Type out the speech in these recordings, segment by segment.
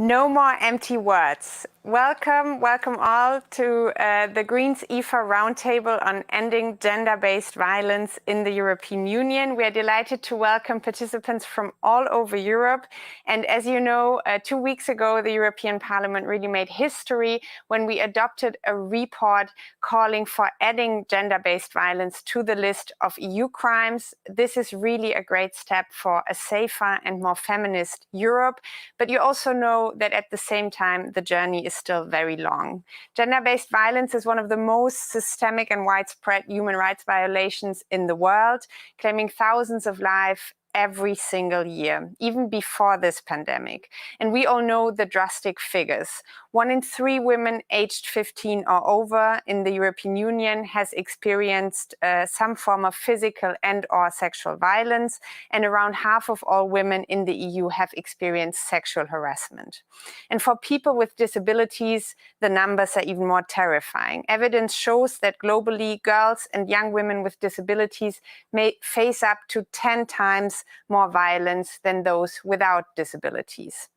No more empty words. Welcome all to the Greens EFA roundtable on ending gender-based violence in the European Union. We are delighted to welcome participants from all over Europe. And as you know, 2 weeks ago, the European Parliament really made history when we adopted a report calling for adding gender-based violence to the list of EU crimes. This is really a great step for a safer and more feminist Europe. But you also know that at the same time, the journey is still very long. Gender-based violence is one of the most systemic and widespread human rights violations in the world, claiming thousands of lives every single year, even before this pandemic. And we all know the drastic figures. 1 in 3 women aged 15 or over in the European Union has experienced some form of physical and/or sexual violence, and around half of all women in the EU have experienced sexual harassment. And for people with disabilities, the numbers are even more terrifying. Evidence shows that globally, girls and young women with disabilities may face up to 10 times more violence than those without disabilities.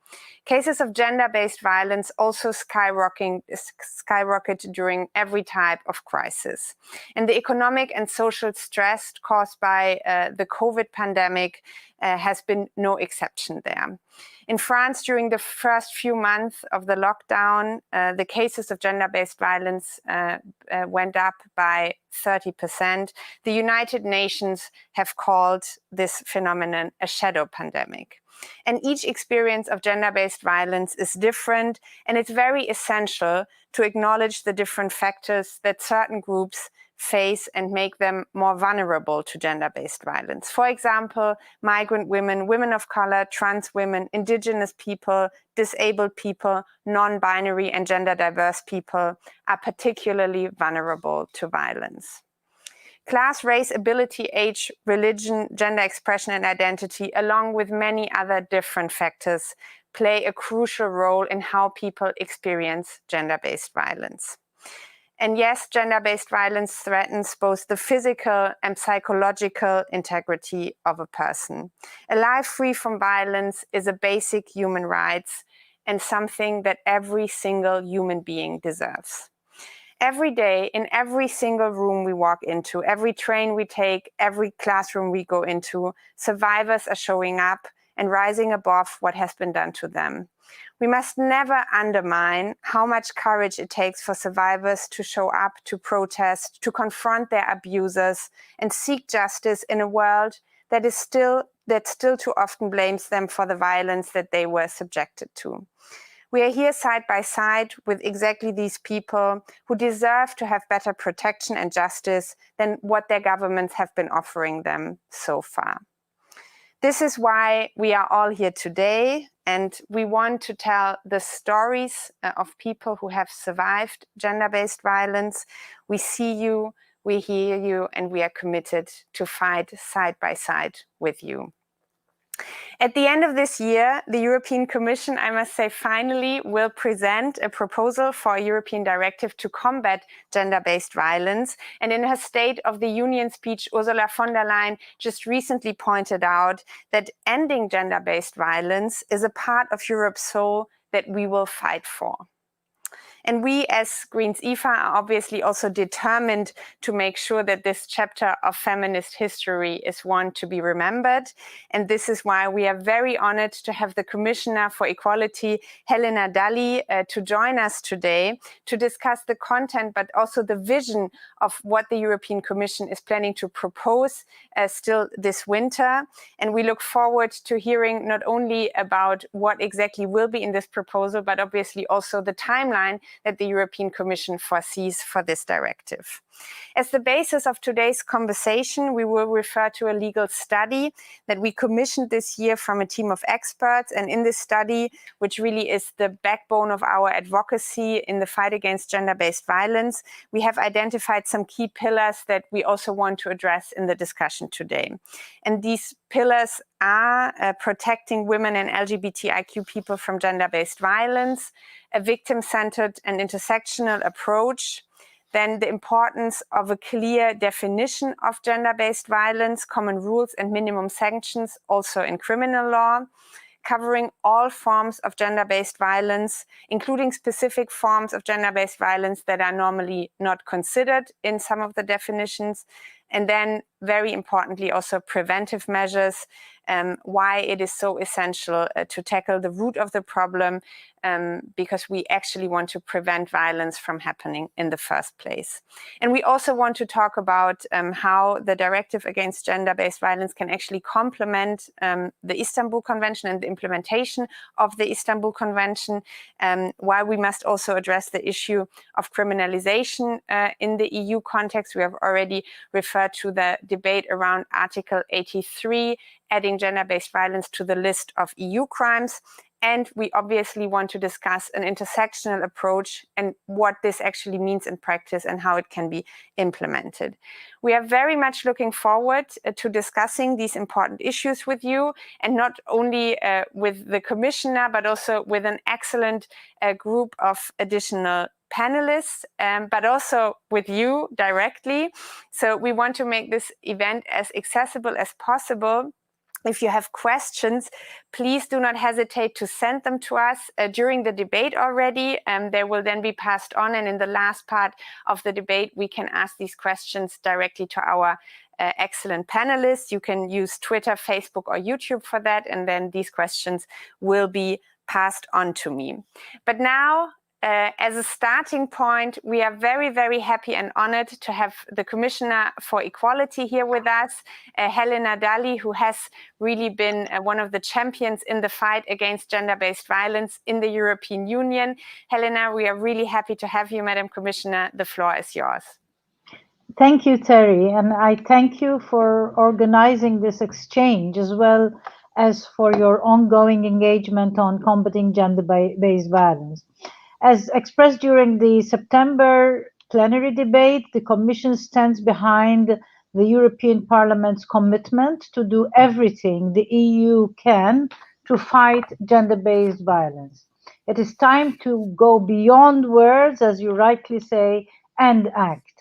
Cases of gender-based violence also skyrocket during every type of crisis. And the economic and social stress caused by the COVID pandemic has been no exception there. In France, during the first few months of the lockdown, the cases of gender-based violence went up by 30%. The United Nations have called this phenomenon a shadow pandemic. And each experience of gender-based violence is different, and it's very essential to acknowledge the different factors that certain groups face and make them more vulnerable to gender-based violence. For example, migrant women, women of color, trans women, indigenous people, disabled people, non-binary and gender-diverse people are particularly vulnerable to violence. Class, race, ability, age, religion, gender expression and identity, along with many other different factors, play a crucial role in how people experience gender-based violence. And yes, gender-based violence threatens both the physical and psychological integrity of a person. A life free from violence is a basic human right and something that every single human being deserves. Every day, in every single room we walk into, every train we take, every classroom we go into, survivors are showing up and rising above what has been done to them. We must never undermine how much courage it takes for survivors to show up, to protest, to confront their abusers, and seek justice in a world that still too often blames them for the violence that they were subjected to. We are here side by side with exactly these people who deserve to have better protection and justice than what their governments have been offering them so far. This is why we are all here today, and we want to tell the stories of people who have survived gender-based violence. We see you, we hear you, and we are committed to fight side by side with you. At the end of this year, the European Commission, I must say, finally will present a proposal for a European directive to combat gender-based violence. And in her State of the Union speech, Ursula von der Leyen just recently pointed out that ending gender-based violence is a part of Europe's soul that we will fight for. And we as Greens EFA are obviously also determined to make sure that this chapter of feminist history is one to be remembered. And this is why we are very honored to have the Commissioner for Equality, Helena Dalli, to join us today to discuss the content, but also the vision of what the European Commission is planning to propose still this winter. And we look forward to hearing not only about what exactly will be in this proposal, but obviously also the timeline that the European Commission foresees for this directive. As the basis of today's conversation, we will refer to a legal study that we commissioned this year from a team of experts. And in this study, which really is the backbone of our advocacy in the fight against gender-based violence, we have identified some key pillars that we also want to address in the discussion today. And these pillars are protecting women and LGBTIQ people from gender-based violence, a victim-centered and intersectional approach, then the importance of a clear definition of gender-based violence, common rules and minimum sanctions also in criminal law, covering all forms of gender-based violence, including specific forms of gender-based violence that are normally not considered in some of the definitions. And then, very importantly, also preventive measures, why it is so essential to tackle the root of the problem, because we actually want to prevent violence from happening in the first place. And we also want to talk about how the Directive Against Gender-Based Violence can actually complement the Istanbul Convention and the implementation of the Istanbul Convention, why we must also address the issue of criminalization in the EU context. We have already referred to the debate around Article 83, adding gender-based violence to the list of EU crimes. And we obviously want to discuss an intersectional approach and what this actually means in practice and how it can be implemented. We are very much looking forward to discussing these important issues with you, and not only with the Commissioner, but also with an excellent group of additional panelists, but also with you directly. So we want to make this event as accessible as possible. If you have questions, please do not hesitate to send them to us during the debate already. They will then be passed on, and in the last part of the debate, we can ask these questions directly to our excellent panelists. You can use Twitter, Facebook, or YouTube for that, and then these questions will be passed on to me. But now, as a starting point, we are very, very happy and honored to have the Commissioner for Equality here with us, Helena Dalli, who has really been one of the champions in the fight against gender-based violence in the European Union. Helena, we are really happy to have you, Madam Commissioner. The floor is yours. Thank you, Terry, and I thank you for organizing this exchange, as well as for your ongoing engagement on combating gender-based violence. As expressed during the September plenary debate, the Commission stands behind the European Parliament's commitment to do everything the EU can to fight gender-based violence. It is time to go beyond words, as you rightly say, and act.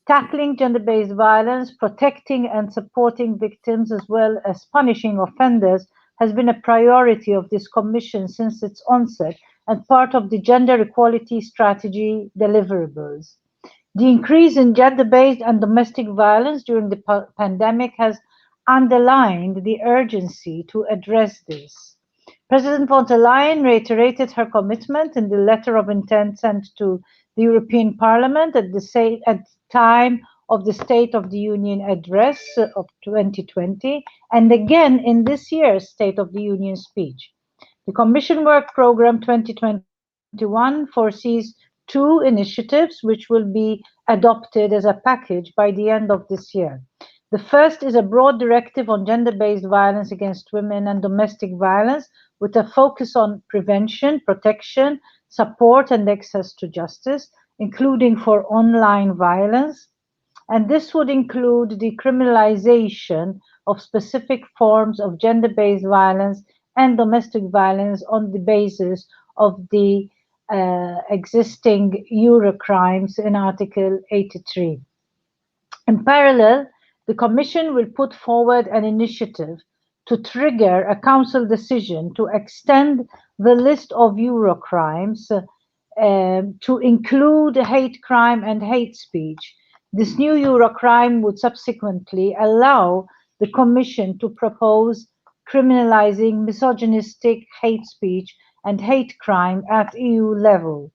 Tackling gender-based violence, protecting and supporting victims, as well as punishing offenders, has been a priority of this Commission since its onset, and part of the gender equality strategy deliverables. The increase in gender-based and domestic violence during the pandemic has underlined the urgency to address this. President von der Leyen reiterated her commitment in the letter of intent sent to the European Parliament at the time of the State of the Union address of 2020, and again in this year's State of the Union speech. The Commission Work Programme 2021 foresees 2 initiatives which will be adopted as a package by the end of this year. The first is a broad directive on gender-based violence against women and domestic violence, with a focus on prevention, protection, support and access to justice, including for online violence. And this would include the criminalization of specific forms of gender-based violence and domestic violence on the basis of the existing Eurocrimes in Article 83. In parallel, the Commission will put forward an initiative to trigger a Council decision to extend the list of Eurocrimes to include hate crime and hate speech. This new Eurocrime would subsequently allow the Commission to propose criminalizing misogynistic hate speech and hate crime at EU level.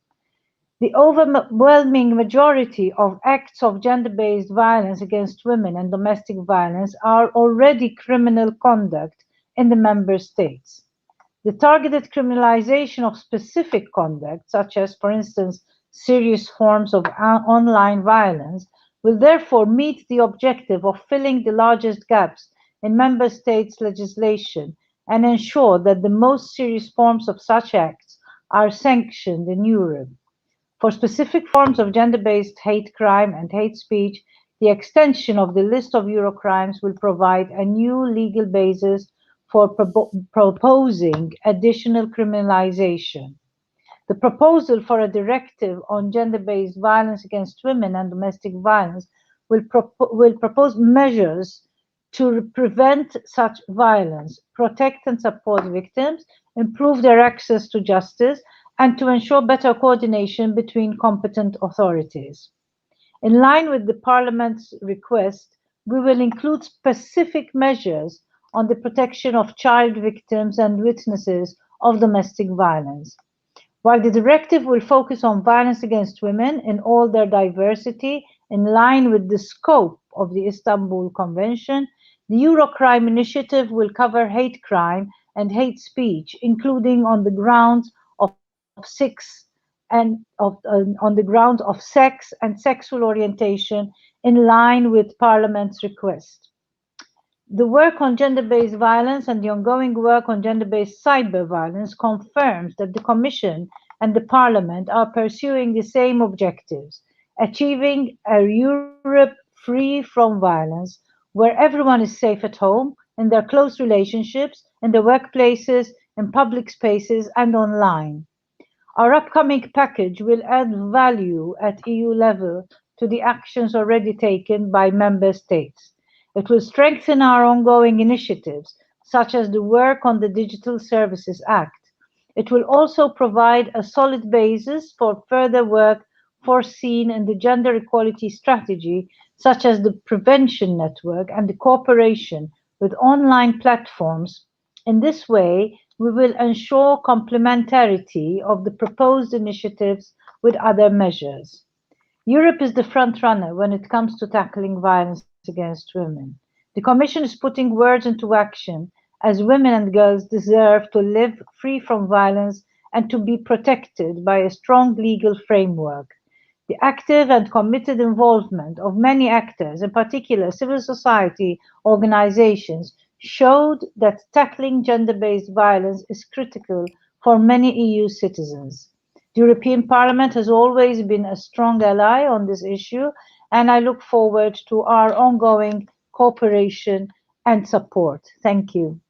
The overwhelming majority of acts of gender-based violence against women and domestic violence are already criminal conduct in the member states. The targeted criminalization of specific conduct, such as, for instance, serious forms of online violence, will therefore meet the objective of filling the largest gaps in member states' legislation and ensure that the most serious forms of such acts are sanctioned in Europe. For specific forms of gender-based hate crime and hate speech, the extension of the list of Eurocrimes will provide a new legal basis for proposing additional criminalization. The proposal for a directive on gender-based violence against women and domestic violence will propose measures to prevent such violence, protect and support victims, improve their access to justice, and to ensure better coordination between competent authorities. In line with the Parliament's request, we will include specific measures on the protection of child victims and witnesses of domestic violence. While the directive will focus on violence against women in all their diversity, in line with the scope of the Istanbul Convention, the Eurocrime initiative will cover hate crime and hate speech, including on the grounds of sex and sexual orientation, in line with Parliament's request. The work on gender-based violence and the ongoing work on gender-based cyber violence confirms that the Commission and the Parliament are pursuing the same objectives, achieving a Europe free from violence, where everyone is safe at home, in their close relationships, in their workplaces, in public spaces, and online. Our upcoming package will add value at EU level to the actions already taken by Member States. It will strengthen our ongoing initiatives, such as the work on the Digital Services Act. It will also provide a solid basis for further work foreseen in the gender equality strategy, such as the prevention network and the cooperation with online platforms. In this way, we will ensure complementarity of the proposed initiatives with other measures. Europe is the front runner when it comes to tackling violence against women. The Commission is putting words into action, as women and girls deserve to live free from violence and to be protected by a strong legal framework. The active and committed involvement of many actors, in particular civil society organizations, showed that tackling gender-based violence is critical for many EU citizens. The European Parliament has always been a strong ally on this issue, and I look forward to our ongoing cooperation and support. Thank you.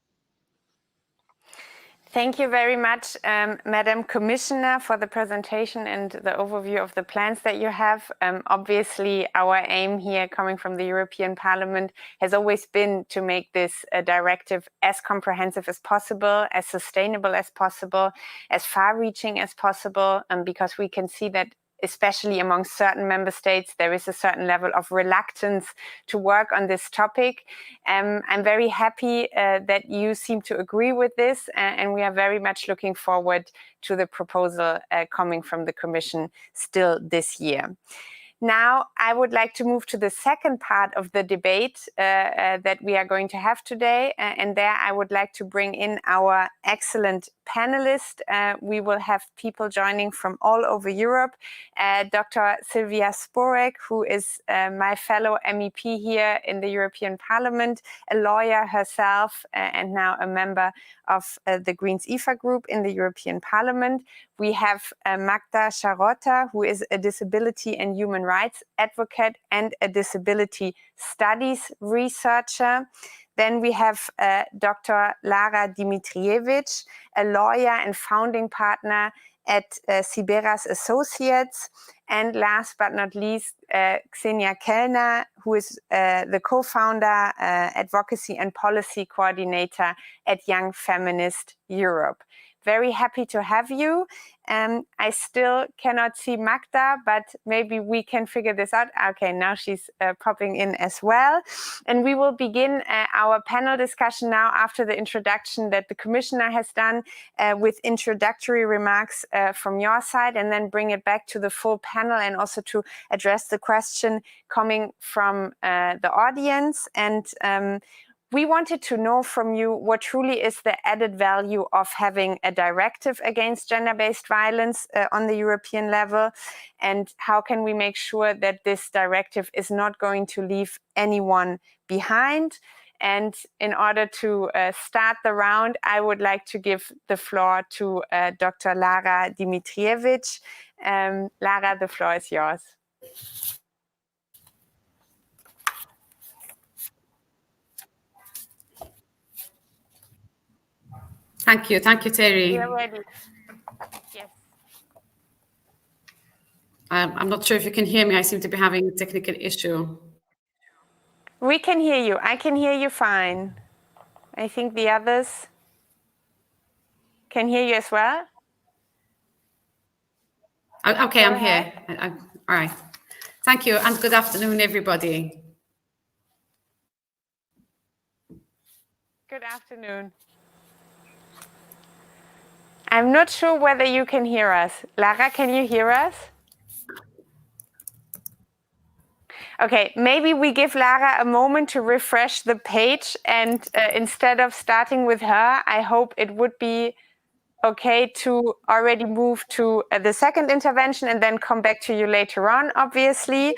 Thank you very much, Madam Commissioner, for the presentation and the overview of the plans that you have. Obviously, our aim here coming from the European Parliament has always been to make this directive as comprehensive as possible, as sustainable as possible, as far-reaching as possible, because we can see that especially among certain member states, there is a certain level of reluctance to work on this topic. I'm very happy that you seem to agree with this, and we are very much looking forward to the proposal coming from the Commission still this year. Now, I would like to move to the second part of the debate that we are going to have today. And there I would like to bring in our excellent panelists. We will have people joining from all over Europe. Dr. Silvia Sporek, who is my fellow MEP here in the European Parliament, a lawyer herself, and now a member of the Greens EFA group in the European Parliament. We have Magda Scharotta, who is a disability and human rights advocate and a disability studies researcher. Then we have Dr. Lara Dimitrijevic, a lawyer and founding partner at Siberas Associates. And last but not least, Xenia Kelner, who is the co-founder, advocacy and policy coordinator at Young Feminist Europe. Very happy to have you. I still cannot see Magda, but maybe we can figure this out. Okay, now she's popping in as well. And we will begin our panel discussion now after the introduction that the Commissioner has done with introductory remarks from your side, and then bring it back to the full panel and also to address the question coming from the audience. And we wanted to know from you what truly is the added value of having a directive against gender-based violence on the European level, and how can we make sure that this directive is not going to leave anyone behind. And in order to start the round, I would like to give the floor to Dr. Lara Dimitrijevic. Lara, the floor is yours. Thank you, Terry. We're ready. Yes. I'm not sure if you can hear me. I seem to be having a technical issue. We can hear you. I can hear you fine. I think the others can hear you as well. Okay, Go I'm ahead. here. All right. Thank you, and good afternoon, everybody. Good afternoon. I'm not sure whether you can hear us. Lara, can you hear us? Okay, maybe we give Lara a moment to refresh the page, and instead of starting with her, I hope it would be okay to already move to the second intervention and then come back to you later on, obviously.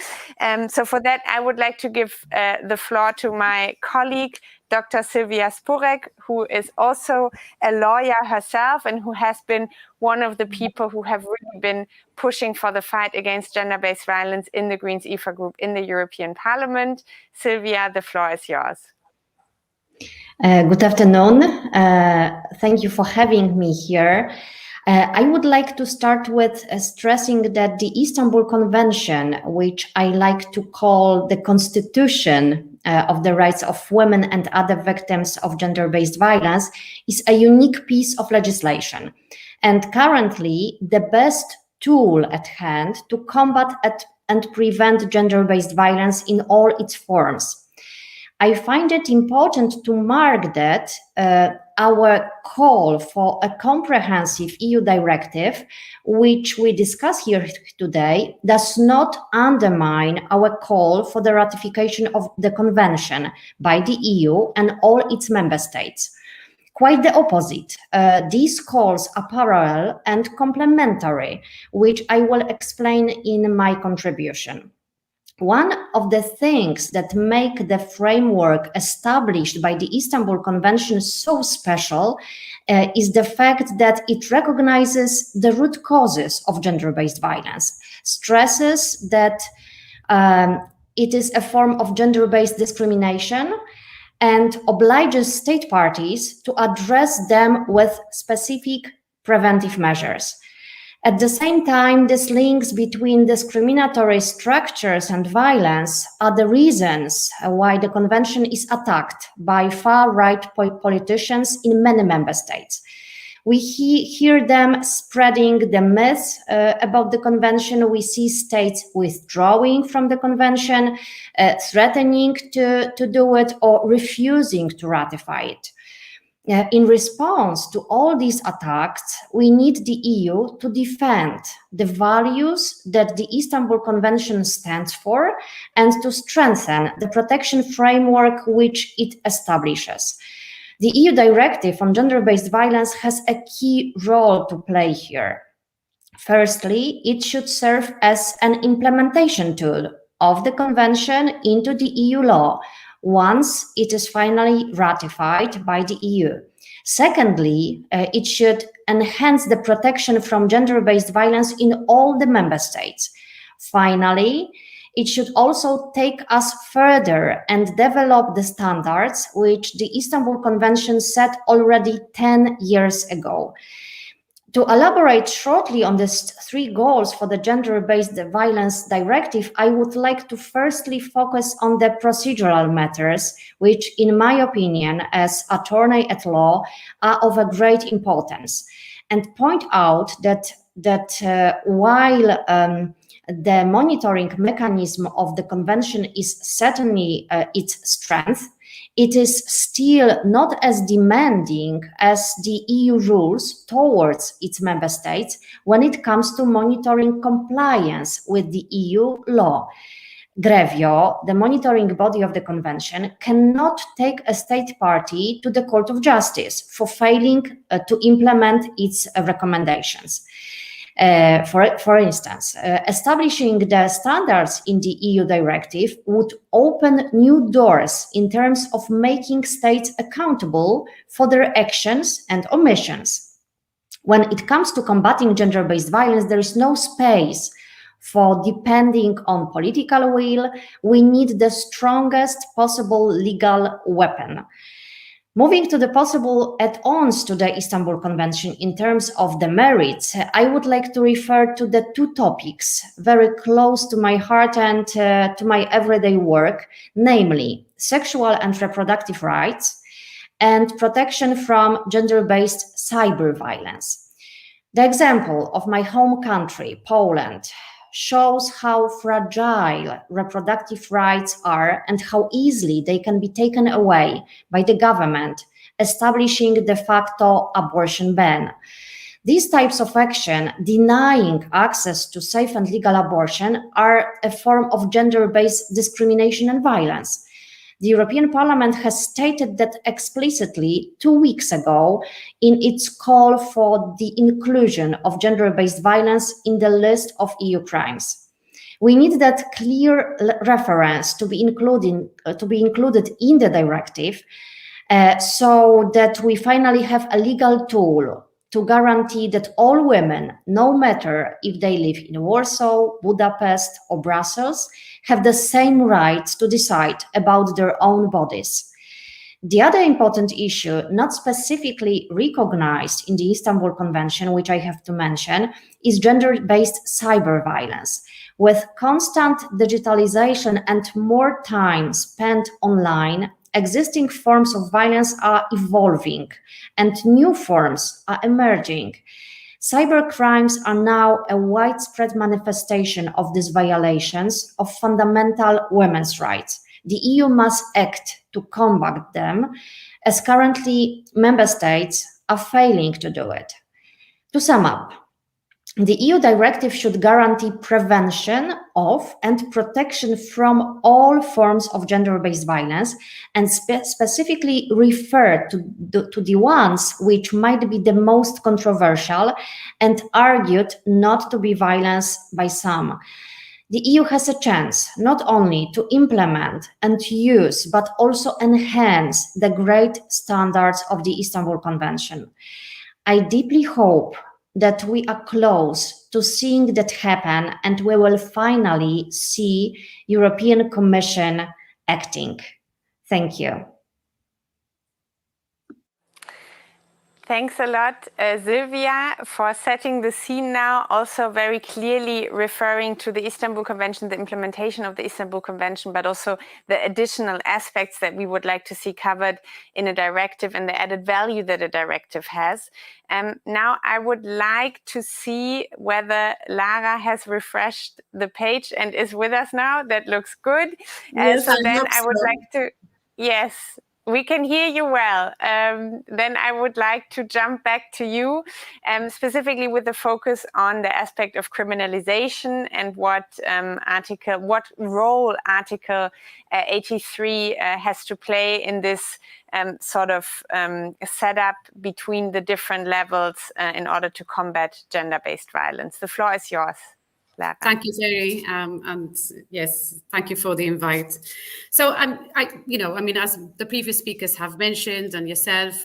So for that, I would like to give the floor to my colleague, Dr. Sylvia Spurek, who is also a lawyer herself and who has been one of the people who have really been pushing for the fight against gender-based violence in the Greens EFA group in the European Parliament. Sylvia, the floor is yours. Good afternoon. Thank you for having me here. I would like to start with stressing that the Istanbul Convention, which I like to call the Constitution of the rights of women and other victims of gender-based violence, is a unique piece of legislation, and currently the best tool at hand to combat and prevent gender-based violence in all its forms. I find it important to mark that our call for a comprehensive EU directive, which we discuss here today, does not undermine our call for the ratification of the Convention by the EU and all its member states. Quite the opposite. These calls are parallel and complementary, which I will explain in my contribution. One of the things that make the framework established by the Istanbul Convention so special is the fact that it recognizes the root causes of gender-based violence, stresses that it is a form of gender-based discrimination, and obliges state parties to address them with specific preventive measures. At the same time, these links between discriminatory structures and violence are the reasons why the Convention is attacked by far-right politicians in many member states. We hear them spreading the myths about the Convention. We see states withdrawing from the Convention, threatening to do it, or refusing to ratify it. In response to all these attacks, we need the EU to defend the values that the Istanbul Convention stands for and to strengthen the protection framework which it establishes. The EU Directive on Gender-Based Violence has a key role to play here. Firstly, it should serve as an implementation tool of the Convention into the EU law, once it is finally ratified by the EU. Secondly, it should enhance the protection from gender-based violence in all the member states. Finally, it should also take us further and develop the standards which the Istanbul Convention set already 10 years ago. To elaborate shortly on these three goals for the Gender-Based Violence Directive, I would like to firstly focus on the procedural matters, which, in my opinion, as attorney at law, are of a great importance, and point out that while the monitoring mechanism of the Convention is certainly its strength, it is still not as demanding as the EU rules towards its member states when it comes to monitoring compliance with the EU law. Grevio, the monitoring body of the Convention, cannot take a state party to the Court of Justice for failing to implement its recommendations. For instance, establishing the standards in the EU directive would open new doors in terms of making states accountable for their actions and omissions. When it comes to combating gender-based violence, there is no space for depending on political will. We need the strongest possible legal weapon. Moving to the possible add-ons to the Istanbul Convention in terms of the merits, I would like to refer to the two topics very close to my heart and to my everyday work, namely sexual and reproductive rights, and protection from gender-based cyber violence. The example of my home country, Poland, shows how fragile reproductive rights are and how easily they can be taken away by the government, establishing de facto abortion ban. These types of action, denying access to safe and legal abortion, are a form of gender-based discrimination and violence. The European Parliament has stated that explicitly 2 weeks ago in its call for the inclusion of gender-based violence in the list of EU crimes. We need that clear reference to be included in the directive so that we finally have a legal tool to guarantee that all women, no matter if they live in Warsaw, Budapest, or Brussels, have the same rights to decide about their own bodies. The other important issue, not specifically recognized in the Istanbul Convention, which I have to mention, is gender-based cyber violence. With constant digitalization and more time spent online, existing forms of violence are evolving and new forms are emerging. Cybercrimes are now a widespread manifestation of these violations of fundamental women's rights. The EU must act to combat them, as currently member states are failing to do it. To sum up, the EU directive should guarantee prevention of and protection from all forms of gender-based violence and specifically refer to the ones which might be the most controversial and argued not to be violence by some. The EU has a chance not only to implement and use, but also enhance the great standards of the Istanbul Convention. I deeply hope that we are close to seeing that happen and we will finally see European Commission acting. Thank you. Thanks a lot, Silvia, for setting the scene now, also very clearly referring to the Istanbul Convention, the implementation of the Istanbul Convention, but also the additional aspects that we would like to see covered in a directive and the added value that a directive has. Now I would like to see whether Lara has refreshed the page and is with us now. That looks good. Yes, so then I would like to, yes. We can hear you well. Then I would like to jump back to you, specifically with the focus on the aspect of criminalization and what role Article 83 has to play in this sort of setup between the different levels in order to combat gender-based violence. The floor is yours. Lara. Thank you, Terry, and yes, thank you for the invite. So, as the previous speakers have mentioned, and yourself,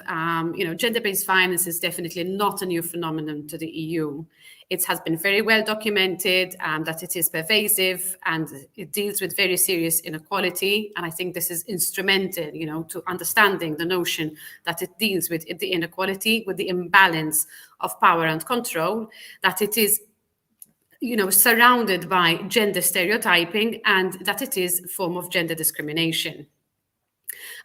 gender-based violence is definitely not a new phenomenon to the EU. It has been very well documented that it is pervasive and it deals with very serious inequality. And I think this is instrumental, to understanding the notion that it deals with the inequality, with the imbalance of power and control, that it is surrounded by gender stereotyping, and that it is a form of gender discrimination.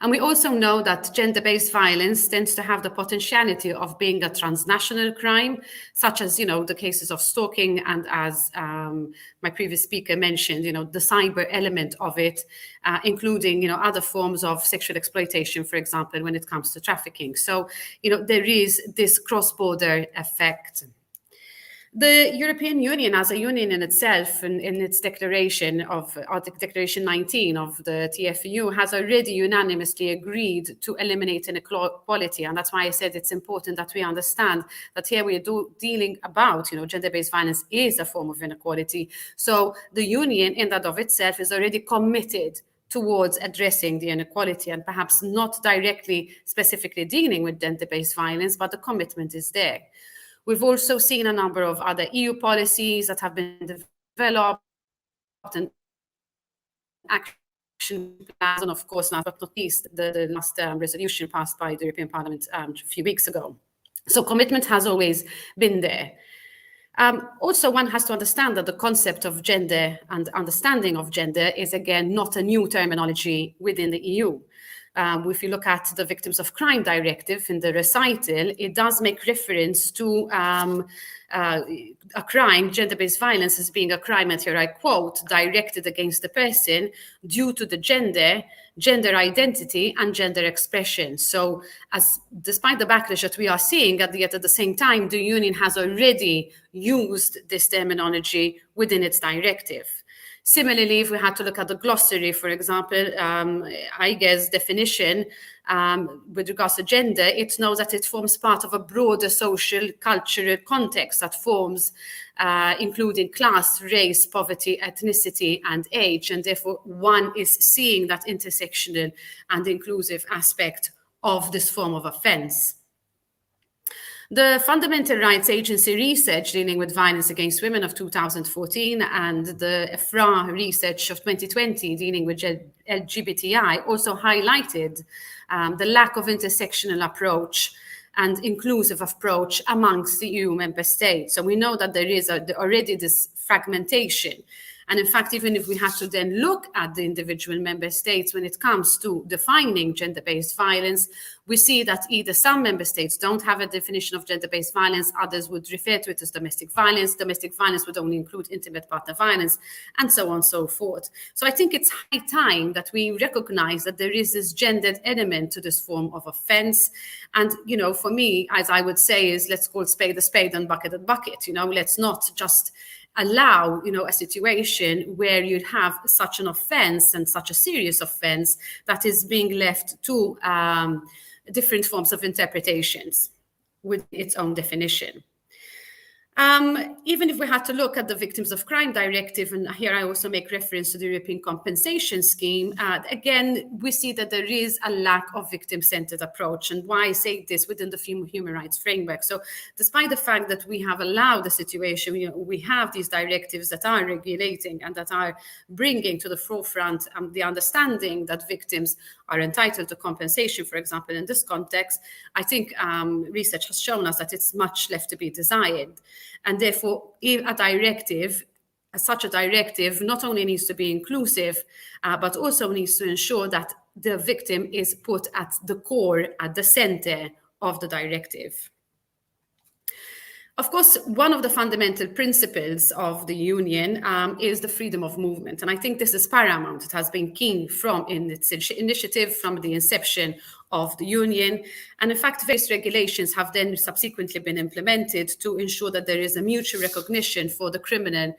And we also know that gender-based violence tends to have the potentiality of being a transnational crime, such as, the cases of stalking, and as my previous speaker mentioned, the cyber element of it, including, other forms of sexual exploitation, for example, when it comes to trafficking. So, there is this cross-border effect. The European Union as a union in itself, in its declaration of Declaration 19 of the TFEU, has already unanimously agreed to eliminate inequality. And that's why I said it's important that we understand that here we are dealing about, gender-based violence is a form of inequality. So the union in that of itself is already committed towards addressing the inequality, and perhaps not directly, specifically dealing with gender-based violence, but the commitment is there. We've also seen a number of other EU policies that have been developed and action plans, and of course, last but not least, the last resolution passed by the European Parliament a few weeks ago. So commitment has always been there. Also, one has to understand that the concept of gender and understanding of gender is, again, not a new terminology within the EU. If you look at the Victims of Crime Directive in the recital, it does make reference to a crime, gender-based violence, as being a crime, and here I quote, directed against the person due to the gender identity, and gender expression. So despite the backlash that we are seeing, yet at the same time, the Union has already used this terminology within its directive. Similarly, if we had to look at the glossary, for example, IGE's definition with regards to gender, it knows that it forms part of a broader social, cultural context that forms, including class, race, poverty, ethnicity, and age. And therefore, one is seeing that intersectional and inclusive aspect of this form of offence. The Fundamental Rights Agency research dealing with violence against women of 2014 and the EFA research of 2020 dealing with LGBTI also highlighted the lack of intersectional approach and inclusive approach amongst the EU member states. So we know that there is already this fragmentation. And in fact, even if we had to then look at the individual member states when it comes to defining gender-based violence, we see that either some member states don't have a definition of gender-based violence, others would refer to it as domestic violence. Domestic violence would only include intimate partner violence, and so on and so forth. So I think it's high time that we recognize that there is this gendered element to this form of offense. And, you know, for me, as I would say, is let's call spade a spade and bucket a bucket. You know, let's not just allow, you know, a situation where you'd have such an offense and such a serious offense that is being left to different forms of interpretations with its own definition. Even if we had to look at the Victims of Crime Directive, and here I also make reference to the European Compensation Scheme, again, we see that there is a lack of victim-centered approach. And why I say this within the human rights framework. So despite the fact that we have allowed the situation, you know, we have these directives that are regulating and that are bringing to the forefront the understanding that victims are entitled to compensation, for example, in this context, I think research has shown us that it's much left to be desired. And therefore, such a directive not only needs to be inclusive, but also needs to ensure that the victim is put at the core, at the center of the directive. Of course, one of the fundamental principles of the Union is the freedom of movement. And I think this is paramount. It has been key in its initiative from the inception of the Union. And in fact, various regulations have then subsequently been implemented to ensure that there is a mutual recognition for the criminal,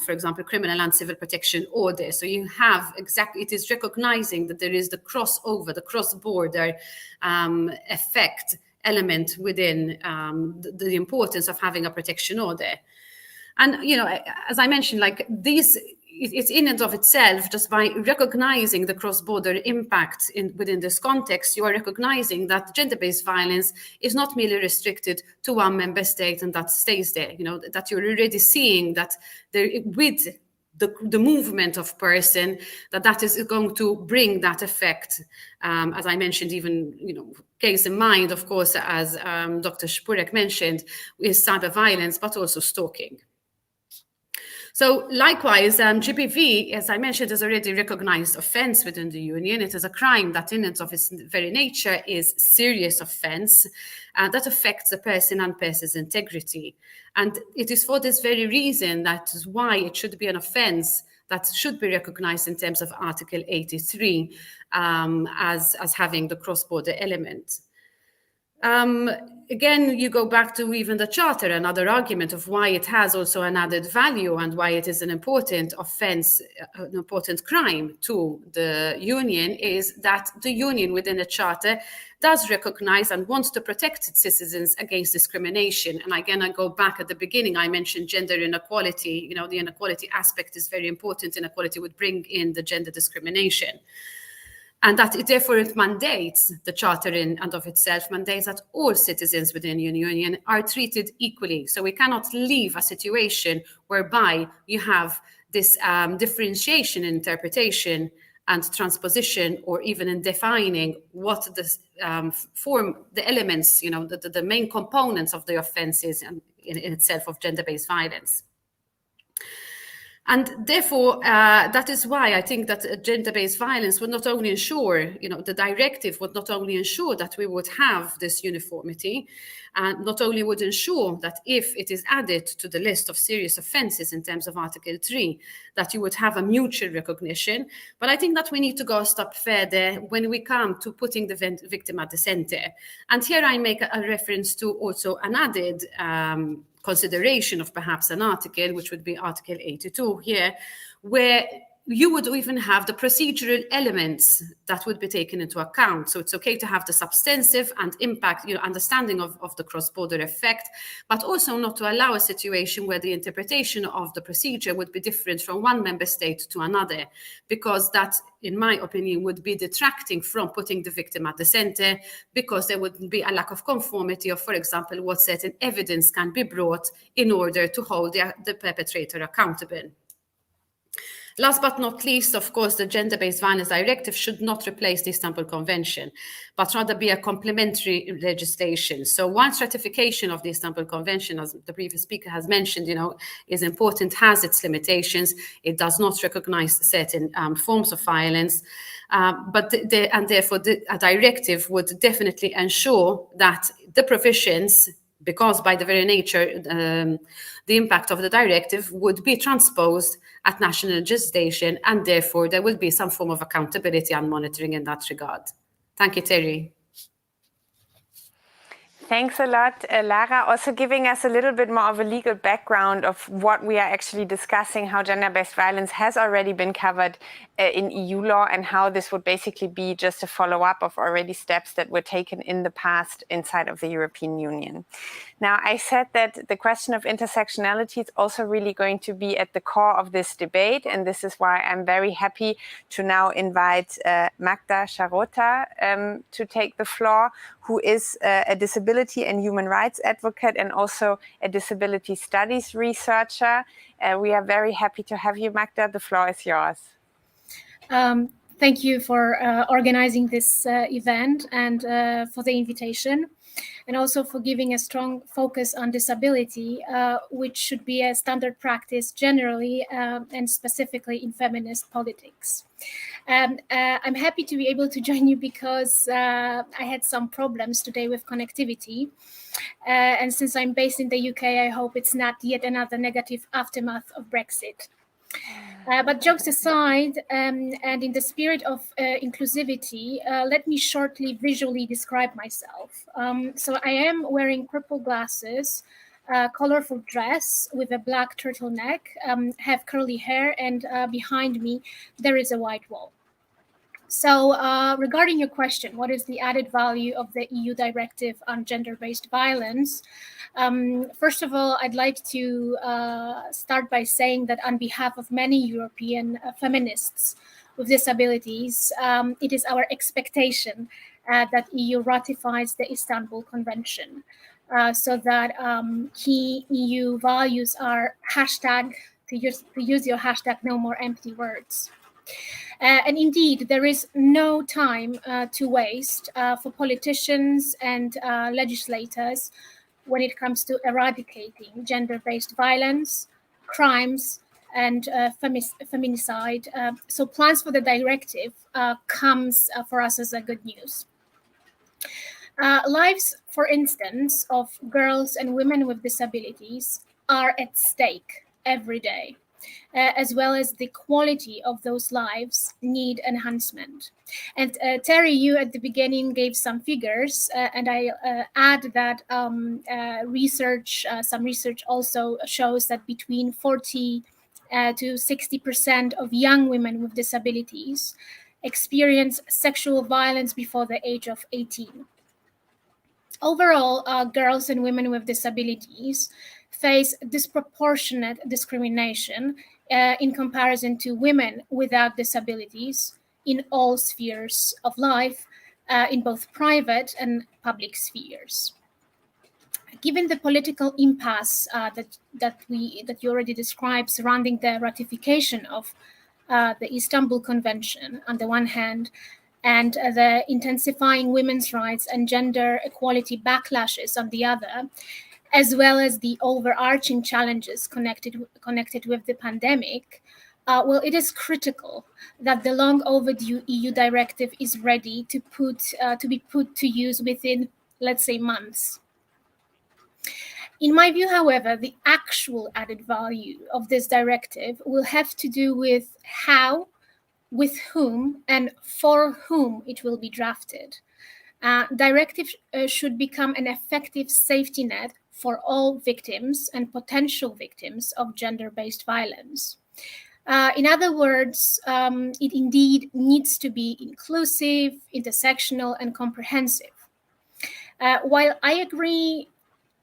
for example, criminal and civil protection order. So you have it is recognizing that there is the crossover, the cross-border effect element within the importance of having a protection order. And, you know, as I mentioned, like this, it's in and of itself, just by recognizing the cross-border impact within this context, you are recognizing that gender-based violence is not merely restricted to one member state and that stays there, you know, that you're already seeing that with the movement of person, that is going to bring that effect. As I mentioned, even, you know, case in mind, of course, as Dr. Spurek mentioned, is cyber violence, but also stalking. So likewise, GBV, as I mentioned, is already recognized offense within the Union. It is a crime that in and of its very nature is serious offense that affects a person and person's integrity. And it is for this very reason that is why it should be an offense that should be recognized in terms of Article 83 as having the cross-border element. Again, you go back to even the Charter, another argument of why it has also an added value and why it is an important offense, an important crime to the Union, is that the Union within the Charter does recognize and wants to protect its citizens against discrimination. And again, I go back at the beginning, I mentioned gender inequality. You know, the inequality aspect is very important. Inequality would bring in the gender discrimination. And that therefore it mandates, the Charter in and of itself mandates that all citizens within the Union are treated equally. So we cannot leave a situation whereby you have this differentiation in interpretation and transposition, or even in defining what the the elements, the main components of the offences in itself of gender-based violence. And therefore, that is why I think that gender-based violence would not only ensure, the directive would not only ensure that we would have this uniformity, and not only would ensure that if it is added to the list of serious offences in terms of Article 3, that you would have a mutual recognition, but I think that we need to go a step further when we come to putting the victim at the centre. And here I make a reference to also an added consideration of perhaps an article, which would be Article 82 here, where you would even have the procedural elements that would be taken into account. So it's okay to have the substantive and impact, understanding of the cross-border effect, but also not to allow a situation where the interpretation of the procedure would be different from one member state to another, because that, in my opinion, would be detracting from putting the victim at the center, because there would be a lack of conformity of, for example, what certain evidence can be brought in order to hold the perpetrator accountable. Last but not least, of course, the Gender-Based Violence Directive should not replace the Istanbul Convention, but rather be a complementary legislation. So once ratification of the Istanbul Convention, as the previous speaker has mentioned, is important, has its limitations. It does not recognize certain forms of violence, and therefore a directive would definitely ensure that the provisions, because by the very nature, the impact of the directive would be transposed at national legislation, and therefore there will be some form of accountability and monitoring in that regard. Thank you, Terry. Thanks a lot, Lara, also giving us a little bit more of a legal background of what we are actually discussing, how gender-based violence has already been covered in EU law, and how this would basically be just a follow-up of already steps that were taken in the past inside of the European Union. Now, I said that the question of intersectionality is also really going to be at the core of this debate, and this is why I'm very happy to now invite Magda Charota to take the floor, who is a disability and human rights advocate and also a disability studies researcher. We are very happy to have you, Magda. The floor is yours. Thank you for organizing this event and for the invitation, and also for giving a strong focus on disability, which should be a standard practice generally and specifically in feminist politics. I'm happy to be able to join you because I had some problems today with connectivity. And since I'm based in the UK, I hope it's not yet another negative aftermath of Brexit. But jokes aside, and in the spirit of inclusivity, let me shortly visually describe myself. So I am wearing purple glasses, colorful dress with a black turtleneck, have curly hair, and behind me there is a white wall. So regarding your question, what is the added value of the EU directive on gender-based violence? First of all, I'd like to start by saying that on behalf of many European feminists with disabilities, it is our expectation that EU ratifies the Istanbul Convention so that key EU values are hashtag, to use your hashtag, no more empty words. And indeed, there is no time to waste for politicians and legislators when it comes to eradicating gender-based violence, crimes, and feminicide. So plans for the directive comes for us as a good news. Lives, for instance, of girls and women with disabilities are at stake every day. As well as the quality of those lives need enhancement. And Terry, you at the beginning gave some figures, and I add that some research also shows that between 40 to 60% of young women with disabilities experience sexual violence before the age of 18. Overall, girls and women with disabilities face disproportionate discrimination in comparison to women without disabilities in all spheres of life, in both private and public spheres. Given the political impasse that you already described surrounding the ratification of the Istanbul Convention on the one hand, and the intensifying women's rights and gender equality backlashes on the other, as well as the overarching challenges connected with the pandemic, well, it is critical that the long overdue EU directive is ready to be put to use within, let's say, months. In my view, however, the actual added value of this directive will have to do with how, with whom, and for whom it will be drafted. Directive should become an effective safety net for all victims and potential victims of gender-based violence. In other words, it indeed needs to be inclusive, intersectional, and comprehensive. While I agree,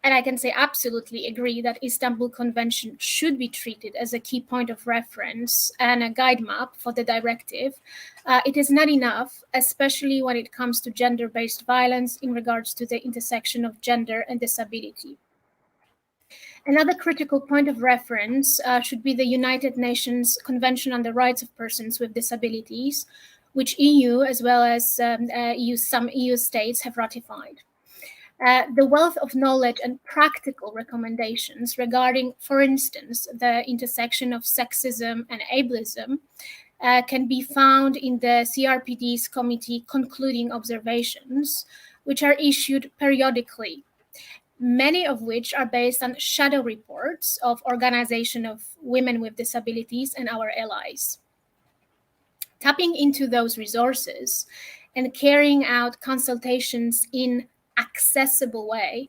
and I can say absolutely agree, that Istanbul Convention should be treated as a key point of reference and a guide map for the directive, it is not enough, especially when it comes to gender-based violence in regards to the intersection of gender and disability. Another critical point of reference should be the United Nations Convention on the Rights of Persons with Disabilities, which EU, as well as some EU states, have ratified. The wealth of knowledge and practical recommendations regarding, for instance, the intersection of sexism and ableism can be found in the CRPD's committee concluding observations, which are issued periodically, many of which are based on shadow reports of Organization of Women with Disabilities and our allies. Tapping into those resources and carrying out consultations in accessible way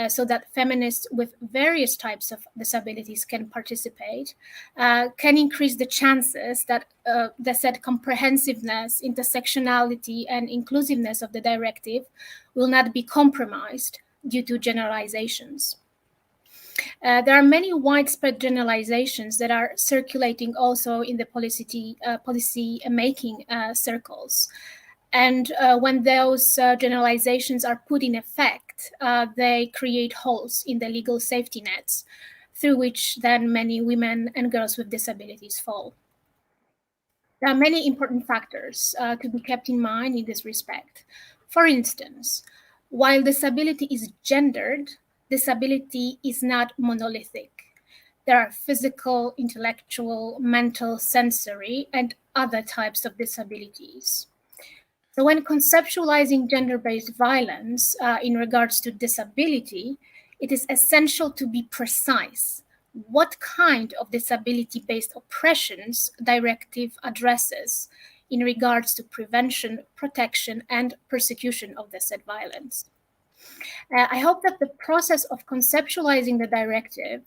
so that feminists with various types of disabilities can participate, can increase the chances that the said comprehensiveness, intersectionality, and inclusiveness of the directive will not be compromised due to generalizations. There are many widespread generalizations that are circulating also in the policy making circles. And when those generalizations are put in effect, they create holes in the legal safety nets through which then many women and girls with disabilities fall. There are many important factors to be kept in mind in this respect. For instance, while disability is gendered, disability is not monolithic. There are physical, intellectual, mental, sensory, and other types of disabilities. So when conceptualizing gender-based violence in regards to disability, it is essential to be precise. What kind of disability-based oppressions directive addresses in regards to prevention, protection, and persecution of the said violence? I hope that the process of conceptualizing the directive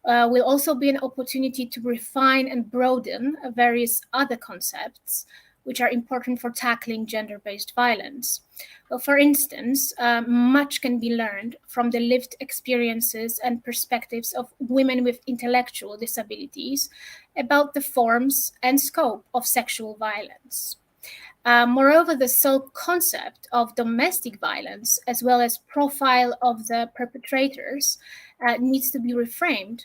will also be an opportunity to refine and broaden various other concepts which are important for tackling gender-based violence. Well, for instance, much can be learned from the lived experiences and perspectives of women with intellectual disabilities about the forms and scope of sexual violence. Moreover, the sole concept of domestic violence, as well as profile of the perpetrators, needs to be reframed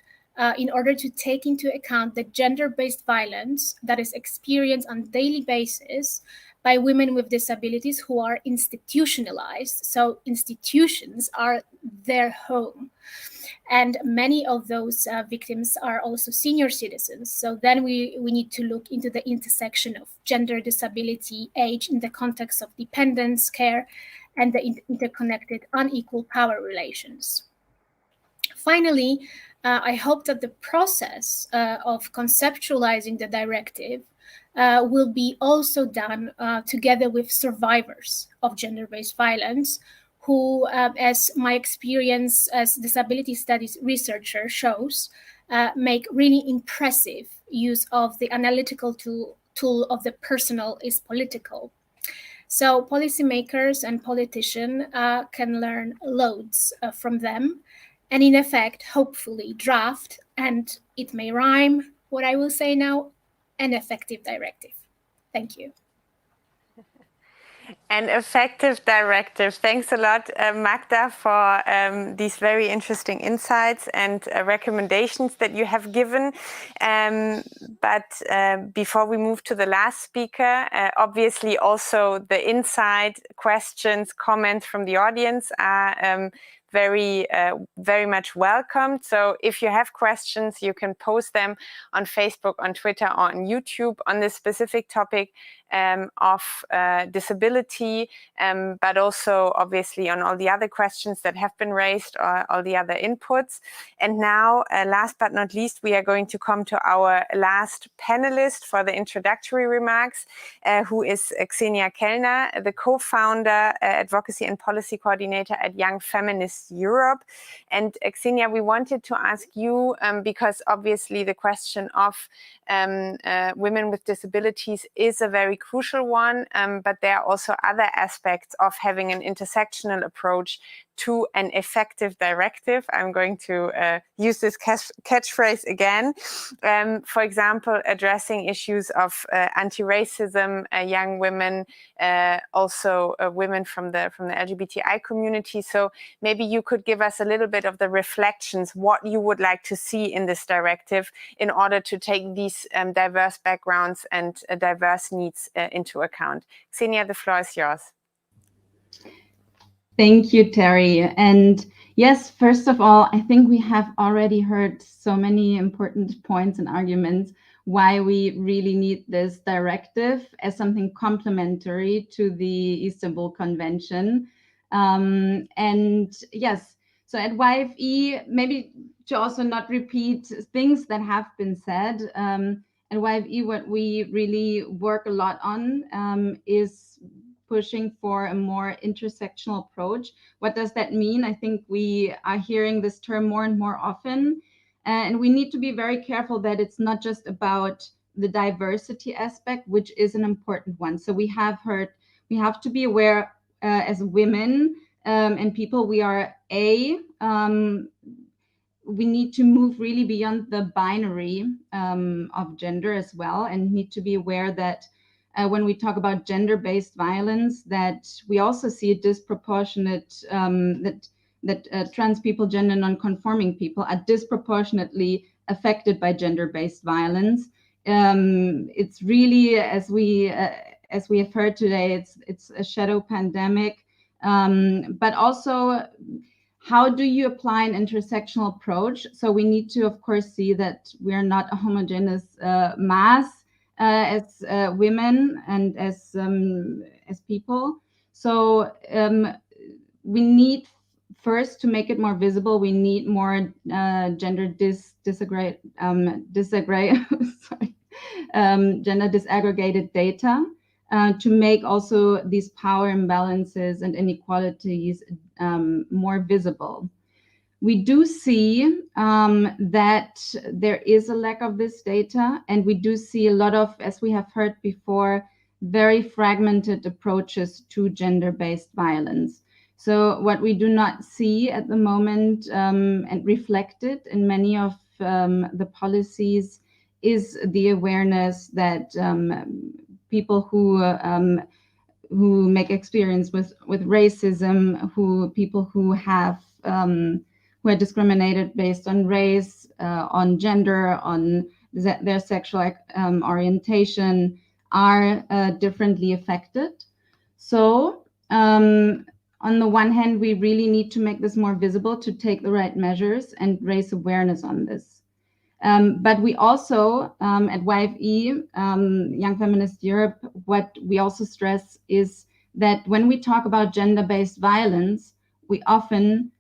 in order to take into account the gender-based violence that is experienced on a daily basis by women with disabilities who are institutionalized. So institutions are their home. And many of those victims are also senior citizens. So then we need to look into the intersection of gender, disability, age in the context of dependence, care, and the interconnected unequal power relations. Finally, I hope that the process of conceptualizing the directive will be also done together with survivors of gender-based violence, who, as my experience as disability studies researcher shows, make really impressive use of the analytical tool of the personal is political. So policymakers and politicians can learn loads from them, and in effect, hopefully draft, and it may rhyme, what I will say now, an effective directive. Thank you. An effective directive. Thanks a lot, Magda, for these very interesting insights and recommendations that you have given. But before we move to the last speaker, obviously also the inside questions, comments from the audience are very much welcomed. So if you have questions, you can post them on Facebook, on Twitter, or on YouTube on this specific topic of disability, but also obviously on all the other questions that have been raised, or all the other inputs. And now, last but not least, we are going to come to our last panelist for the introductory remarks, who is Xenia Kellner, the co-founder, advocacy and policy coordinator at Young Feminist Europe. And Xenia, we wanted to ask you, because obviously the question of women with disabilities is a very crucial one, but there are also other aspects of having an intersectional approach to an effective directive. I'm going to use this catchphrase again. For example, addressing issues of anti-racism, young women, also women from the LGBTI community. So maybe you could give us a little bit of the reflections, what you would like to see in this directive in order to take these diverse backgrounds and diverse needs into account. Xenia, the floor is yours. Thank you, Terry. And yes, first of all, I think we have already heard so many important points and arguments why we really need this directive as something complementary to the Istanbul Convention. And yes, so at YFE, maybe to also not repeat things that have been said, at YFE, what we really work a lot on is pushing for a more intersectional approach. What does that mean? I think we are hearing this term more and more often, and we need to be very careful that it's not just about the diversity aspect, which is an important one. So we have to be aware as women and people, we need to move really beyond the binary of gender as well, and need to be aware that when we talk about gender-based violence, that we also see a disproportionate, that trans people, gender non-conforming people are disproportionately affected by gender-based violence. It's really, as we have heard today, it's a shadow pandemic, but also how do you apply an intersectional approach? So we need to, of course, see that we are not a homogeneous mass as women and as people. So we need first to make it more visible. We need more gender disaggregated data to make also these power imbalances and inequalities more visible. We do see that there is a lack of this data, and we do see a lot of, as we have heard before, very fragmented approaches to gender-based violence. So what we do not see at the moment and reflected in many of the policies is the awareness that people who make experience with racism, people who have who are discriminated based on race, on gender, on their sexual orientation, are differently affected. So on the one hand, we really need to make this more visible, to take the right measures and raise awareness on this. But we also, at YFE, Young Feminist Europe, what we also stress is that when we talk about gender-based violence, we often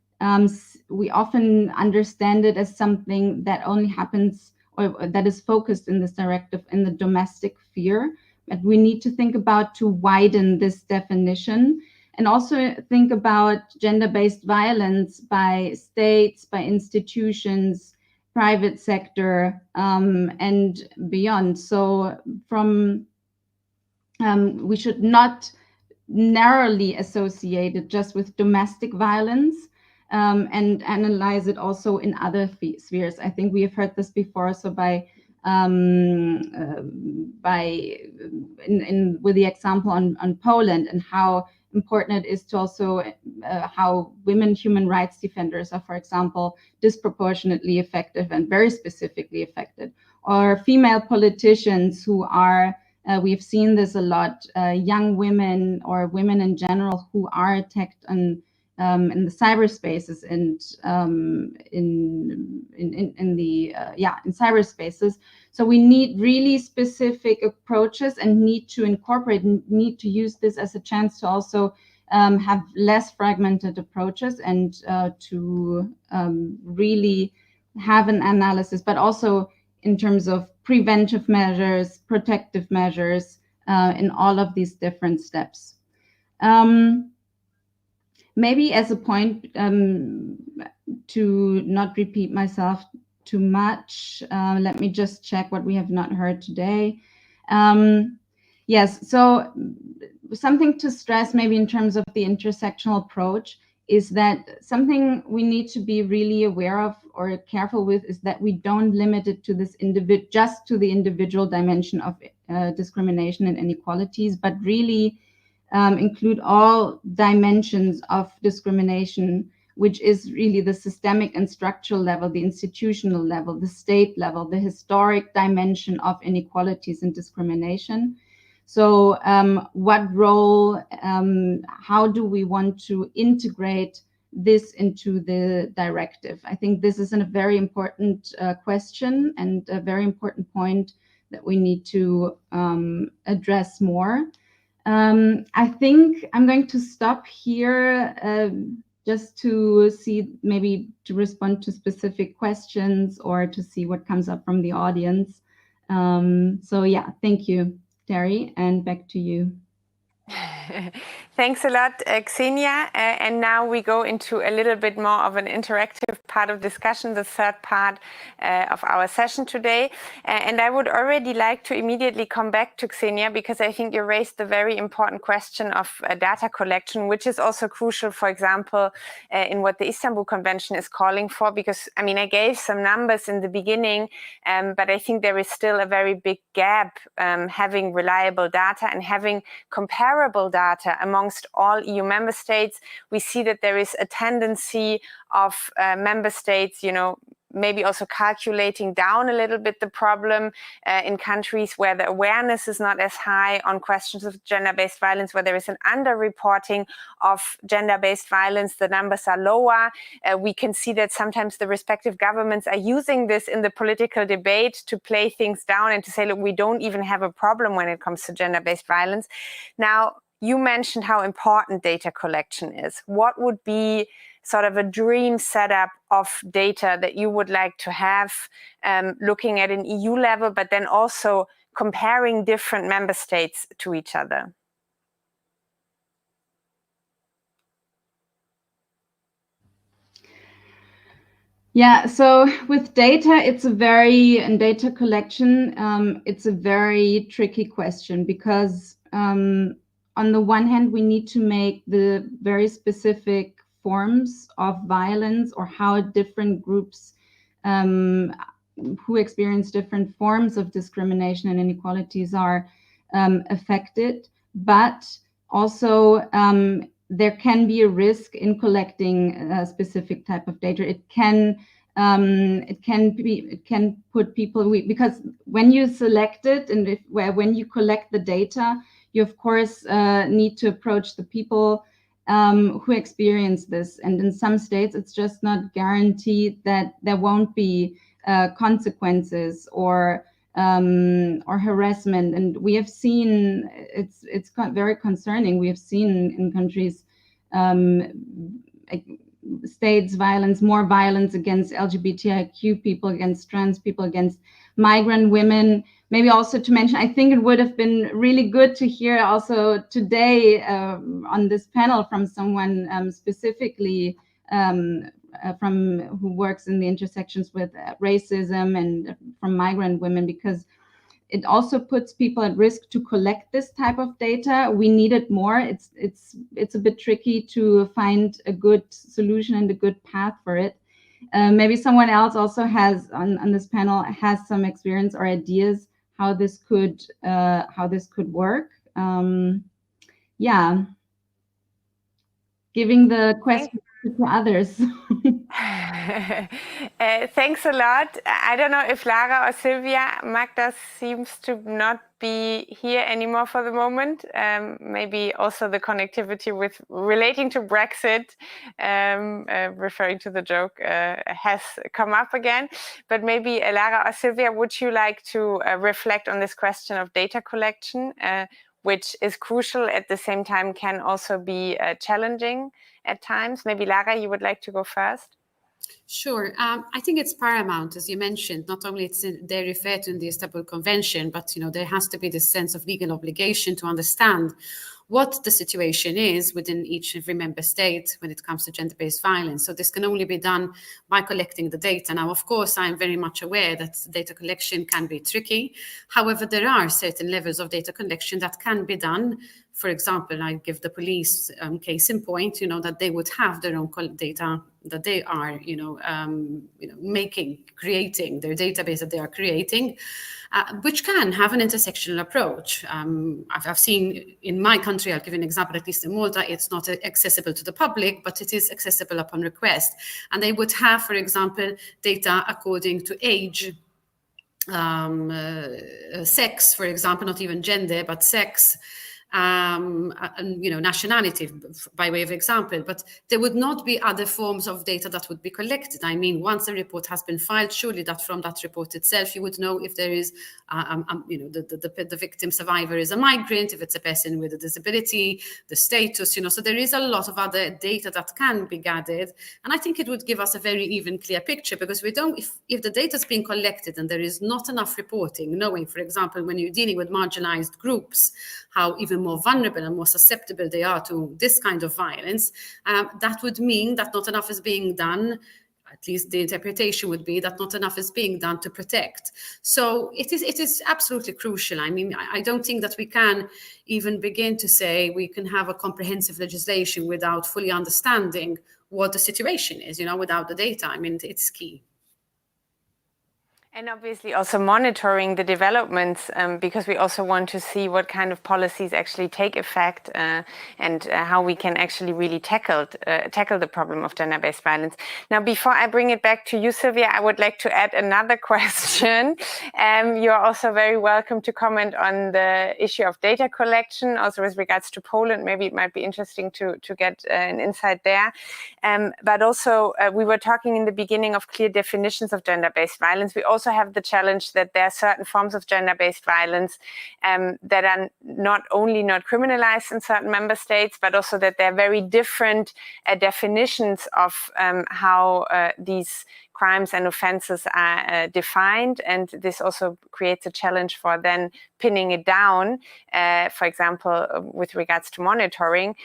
understand it as something that only happens or that is focused in this directive in the domestic sphere. But we need to think about to widen this definition and also think about gender-based violence by states, by institutions, private sector, and beyond. So we should not narrowly associate it just with domestic violence, and analyze it also in other spheres. I think we have heard this before, so by with the example on Poland, and how important it is to also how women human rights defenders are, for example, disproportionately effective and very specifically affected, or female politicians who are, we've seen this a lot, young women or women in general who are attacked in the cyberspaces and in cyberspaces. So we need really specific approaches and need to incorporate, need to use this as a chance to also have less fragmented approaches and to really have an analysis, but also in terms of preventive measures, protective measures in all of these different steps. Maybe as a point to not repeat myself too much, let me just check what we have not heard today. Yes, so something to stress maybe in terms of the intersectional approach is that something we need to be really aware of or careful with is that we don't limit it to this just to the individual dimension of discrimination and inequalities, but really include all dimensions of discrimination, which is really the systemic and structural level, the institutional level, the state level, the historic dimension of inequalities and discrimination. So what role, how do we want to integrate this into the directive? I think this is a very important question and a very important point that we need to address more. I think I'm going to stop here just to see, maybe to respond to specific questions or to see what comes up from the audience. So yeah, thank you, Terry, and back to you. Thanks a lot, Xenia. And now we go into a little bit more of an interactive part of discussion, the third part of our session today. And I would already like to immediately come back to Xenia, because I think you raised the very important question of data collection, which is also crucial, for example, in what the Istanbul Convention is calling for. Because, I mean, I gave some numbers in the beginning, but I think there is still a very big gap having reliable data and having comparable data amongst all EU member states. We see that there is a tendency of member states, maybe also calculating down a little bit the problem in countries where the awareness is not as high on questions of gender-based violence, where there is an underreporting of gender-based violence, the numbers are lower. We can see that sometimes the respective governments are using this in the political debate to play things down and to say, look, we don't even have a problem when it comes to gender-based violence. Now, you mentioned how important data collection is. What would be sort of a dream setup of data that you would like to have, looking at an EU level, but then also comparing different member states to each other? Yeah, so with data, data collection, it's a very tricky question, because on the one hand, we need to make the very specific forms of violence, or how different groups who experience different forms of discrimination and inequalities are affected. But also there can be a risk in collecting a specific type of data. It can put people, because when you select it and when you collect the data, you of course need to approach the people who experience this. And in some states, it's just not guaranteed that there won't be consequences or harassment. And we have seen, it's very concerning. We have seen in countries, states violence, more violence against LGBTIQ people, against trans people, against migrant women. Maybe also to mention, I think it would have been really good to hear also today on this panel from someone specifically from who works in the intersections with racism and from migrant women, because it also puts people at risk to collect this type of data. We need it more. It's a bit tricky to find a good solution and a good path for it. Maybe someone else also has on this panel has some experience or ideas how this could work. Yeah, giving the question to others. Thanks a lot. I don't know if Lara or Sylvia, Magda seems to not be here anymore for the moment. Maybe also the connectivity with relating to Brexit, referring to the joke, has come up again. But maybe Lara or Sylvia, would you like to reflect on this question of data collection, which is crucial at the same time can also be challenging at times? Maybe Lara, you would like to go first? Sure. I think it's paramount, as you mentioned. Not only they refer to in the Istanbul Convention, but there has to be this sense of legal obligation to understand what the situation is within each and every member state when it comes to gender-based violence. So this can only be done by collecting the data. Now, of course, I'm very much aware that data collection can be tricky. However, there are certain levels of data collection that can be done. For example, I give the police case in point, that they would have their own data that they are, creating their database that they are creating, which can have an intersectional approach. I've seen in my country, I'll give an example, at least in Malta, it's not accessible to the public, but it is accessible upon request. And they would have, for example, data according to age, sex, for example, not even gender, but sex, nationality, by way of example, but there would not be other forms of data that would be collected. I mean, once a report has been filed, surely that from that report itself, you would know if there is, the victim survivor is a migrant, if it's a person with a disability, the status, so there is a lot of other data that can be gathered. And I think it would give us a very even clear picture, because we don't, if the data is being collected and there is not enough reporting, knowing, for example, when you're dealing with marginalized groups, how even more vulnerable and more susceptible they are to this kind of violence, that would mean that not enough is being done. At least the interpretation would be that not enough is being done to protect. So it is absolutely crucial. I mean, I don't think that we can even begin to say we can have a comprehensive legislation without fully understanding what the situation is, without the data. I mean, it's key. And obviously also monitoring the developments, because we also want to see what kind of policies actually take effect, and how we can actually really tackle the problem of gender-based violence. Now, before I bring it back to you, Sylvia, I would like to add another question. You're also very welcome to comment on the issue of data collection, also with regards to Poland. Maybe it might be interesting to get an insight there. But also, we were talking in the beginning of clear definitions of gender-based violence. We also have the challenge that there are certain forms of gender-based violence that are not only not criminalized in certain member states, but also that there are very different definitions of how these crimes and offenses are defined. And this also creates a challenge for then pinning it down, for example, with regards to monitoring.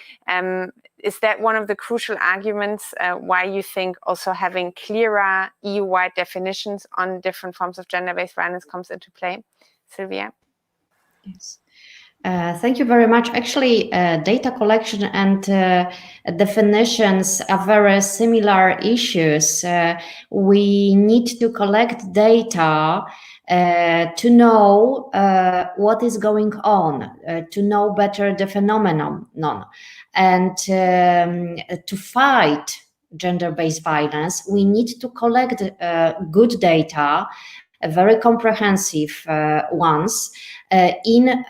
Is that one of the crucial arguments why you think also having clearer EU-wide definitions on different forms of gender-based violence comes into play? Sylvia? Yes. Thank you very much. Actually, data collection and definitions are very similar issues. We need to collect data to know what is going on, to know better the phenomenon, and to fight gender-based violence. We need to collect good data, very comprehensive ones, in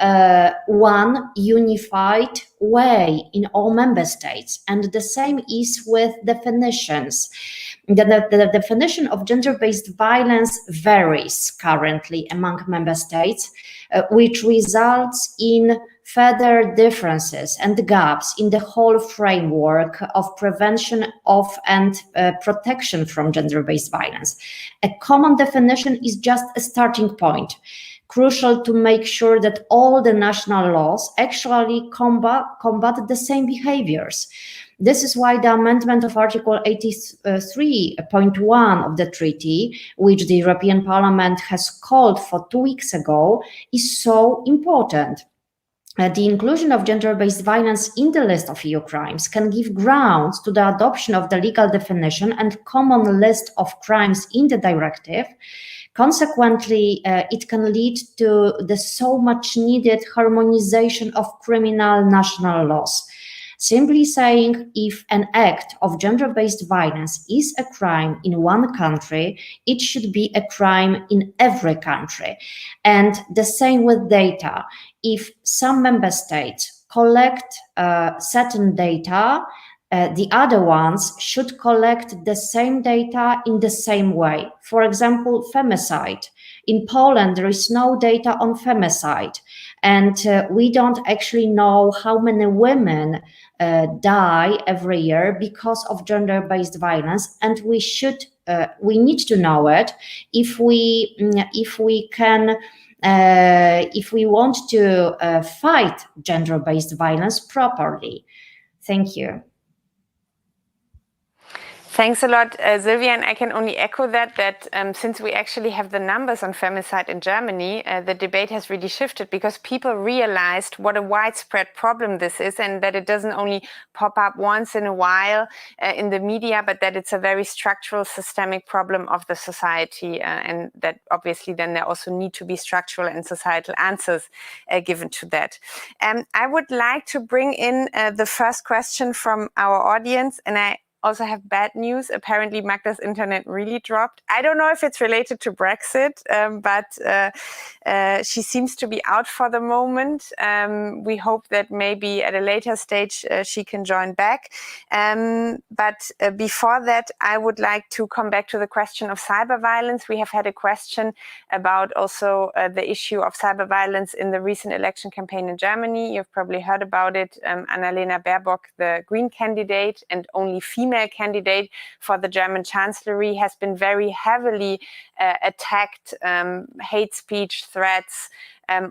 one unified way in all member states. And the same is with definitions. The definition of gender-based violence varies currently among member states, which results in further differences and gaps in the whole framework of prevention of and protection from gender-based violence. A common definition is just a starting point, crucial to make sure that all the national laws actually combat the same behaviors. This is why the amendment of Article 83.1 of the treaty, which the European Parliament has called for 2 weeks ago, is so important. the inclusion of gender-based violence in the list of EU crimes can give grounds to the adoption of the legal definition and common list of crimes in the directive. Consequently, it can lead to the so much needed harmonization of criminal national laws. Simply saying if an act of gender-based violence is a crime in one country, it should be a crime in every country. And the same with data. If some member states collect certain data, the other ones should collect the same data in the same way. For example, femicide. In Poland, there is no data on femicide, and we don't actually know how many women die every year because of gender-based violence, and we need to know it if we want to fight gender-based violence properly. Thank you. Thanks a lot, Sylvia, and I can only echo that since we actually have the numbers on femicide in Germany, the debate has really shifted because people realized what a widespread problem this is and that it doesn't only pop up once in a while in the media, but that it's a very structural, systemic problem of the society, and that obviously then there also need to be structural and societal answers given to that. I would like to bring in the first question from our audience, and I also have bad news. Apparently, Magda's internet really dropped. I don't know if it's related to Brexit, but she seems to be out for the moment. We hope that maybe at a later stage she can join back. But before that, I would like to come back to the question of cyber violence. We have had a question about also the issue of cyber violence in the recent election campaign in Germany. You've probably heard about it. Annalena Baerbock, the Green candidate and only female candidate for the German chancellery, has been very heavily attacked, hate speech, threats,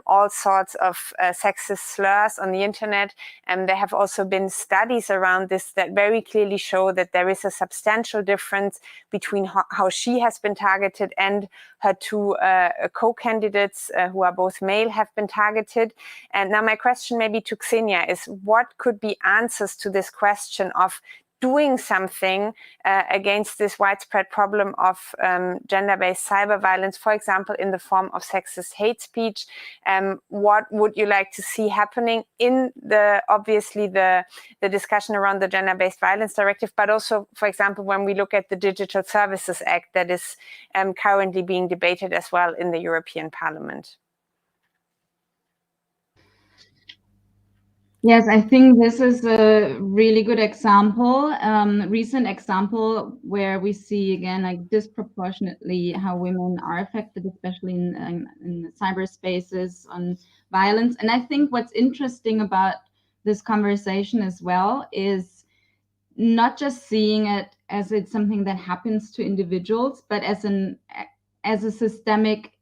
all sorts of sexist slurs on the internet. And there have also been studies around this that very clearly show that there is a substantial difference between how she has been targeted and her two co-candidates who are both male have been targeted. And now my question maybe to Xenia is, what could be answers to this question of doing something against this widespread problem of gender-based cyber violence, for example, in the form of sexist hate speech? What would you like to see happening in obviously the discussion around the gender-based violence directive, but also, for example, when we look at the Digital Services Act that is currently being debated as well in the European Parliament? Yes, I think this is a really good example, recent example where we see again like disproportionately how women are affected, especially in cyberspaces on violence. And I think what's interesting about this conversation as well is not just seeing it as it's something that happens to individuals, but as a systemic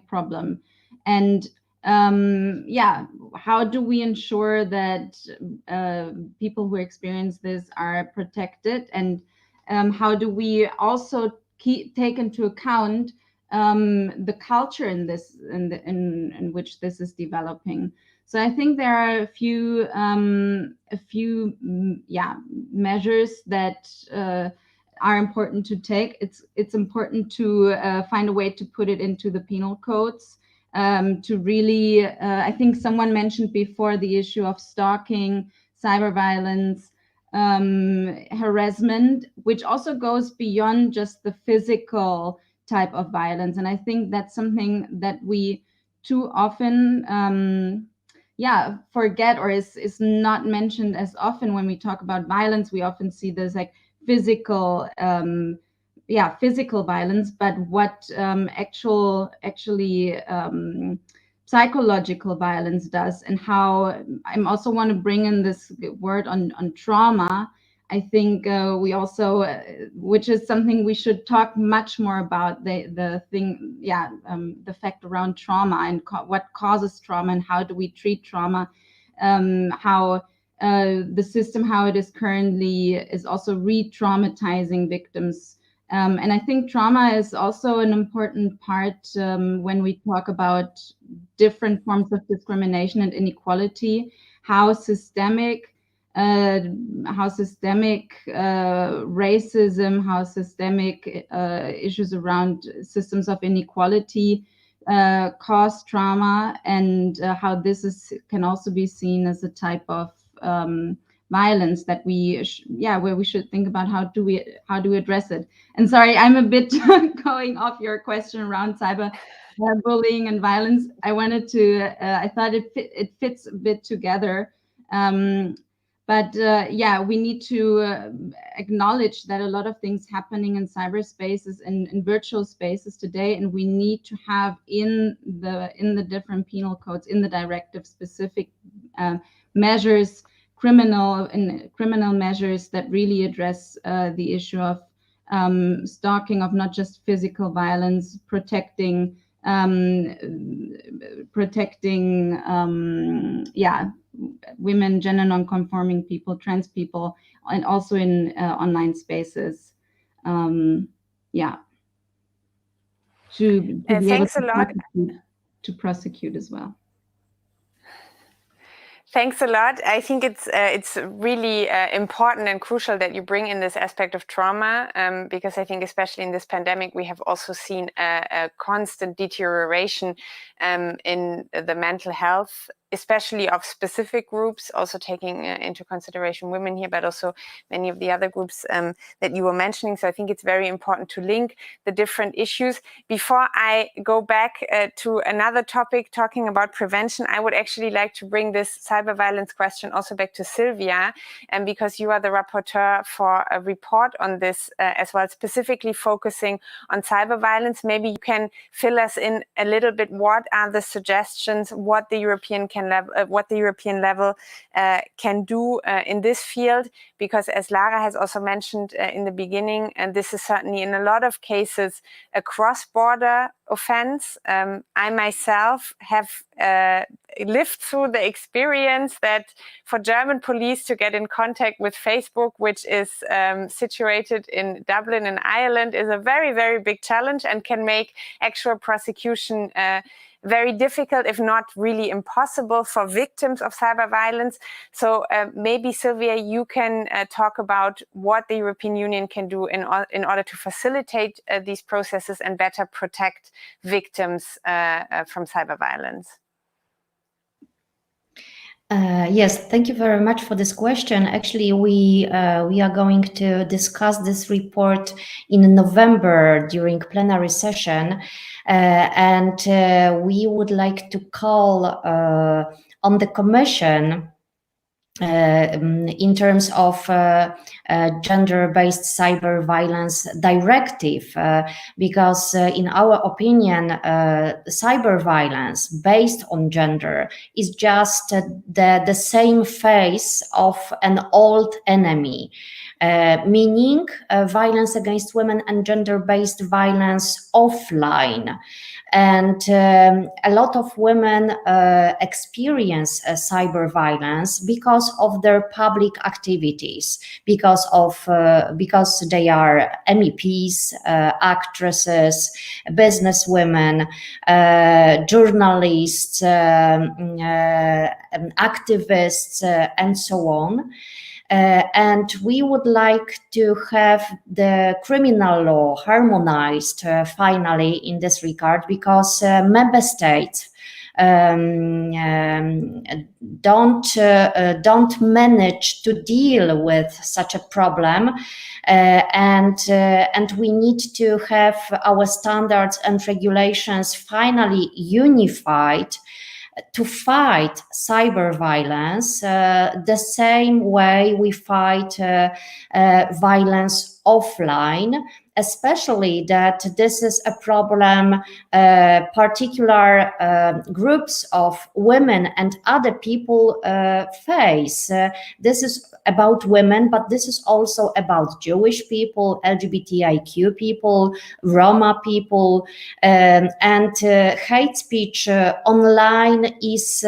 problem. And how do we ensure that people who experience this are protected, and how do we also take into account the culture in this in which this is developing? So I think there are a few measures that are important to take. It's important to find a way to put it into the penal codes. To really, I think someone mentioned before the issue of stalking, cyber violence, harassment, which also goes beyond just the physical type of violence. And I think that's something that we too often forget, or is not mentioned as often when we talk about violence. We often see this like physical violence, but what actually psychological violence does, and how I also want to bring in this word on trauma. I think we also, which is something we should talk much more about, the fact around trauma and what causes trauma and how do we treat trauma, how the system, how it is currently, is also re-traumatizing victims And I think trauma is also an important part when we talk about different forms of discrimination and inequality, how systemic racism, how systemic issues around systems of inequality cause trauma, and how this can also be seen as a type of violence that where we should think about how do we address it. And sorry, I'm a bit going off your question around cyber bullying and violence. I wanted to I thought it fits a bit together. But we need to acknowledge that a lot of things happening in cyberspaces and in virtual spaces today, and we need to have in the different penal codes, in the directive, specific measures, criminal measures that really address the issue of stalking, of not just physical violence, protecting women, gender non-conforming people, trans people, and also in online spaces. To be thanks able a lot. To prosecute as well. Thanks a lot. I think it's really important and crucial that you bring in this aspect of trauma, because I think especially in this pandemic, we have also seen a constant deterioration in the mental health, especially of specific groups, also taking into consideration women here, but also many of the other groups that you were mentioning. So I think it's very important to link the different issues. Before I go back to another topic, talking about prevention, I would actually like to bring this cyber violence question also back to Sylvia, and because you are the rapporteur for a report on this as well, specifically focusing on cyber violence. Maybe you can fill us in a little bit. What are the suggestions? What the European level can do in this field? Because as Lara has also mentioned in the beginning, and this is certainly in a lot of cases a cross-border offense. I myself have lived through the experience that for German police to get in contact with Facebook, which is situated in Dublin in Ireland, is a very, very big challenge and can make actual prosecution very difficult, if not really impossible, for victims of cyber violence. So maybe, Sylvia, you can talk about what the European Union can do in order to facilitate these processes and better protect victims from cyber violence. Yes, thank you very much for this question. Actually, we are going to discuss this report in November during plenary session, and we would like to call on the Commission in terms of gender-based cyber violence directive, because in our opinion, cyber violence based on gender is just the same face of an old enemy. Meaning violence against women and gender-based violence offline. And a lot of women experience cyber violence because of their public activities, because they are MEPs, actresses, businesswomen, journalists, activists, and so on. And we would like to have the criminal law harmonized finally in this regard, because member states don't manage to deal with such a problem, and we need to have our standards and regulations finally unified to fight cyber violence the same way we fight violence offline, especially that this is a problem particular groups of women and other people face. This is about women, but this is also about Jewish people, LGBTIQ people, Roma people, and hate speech online is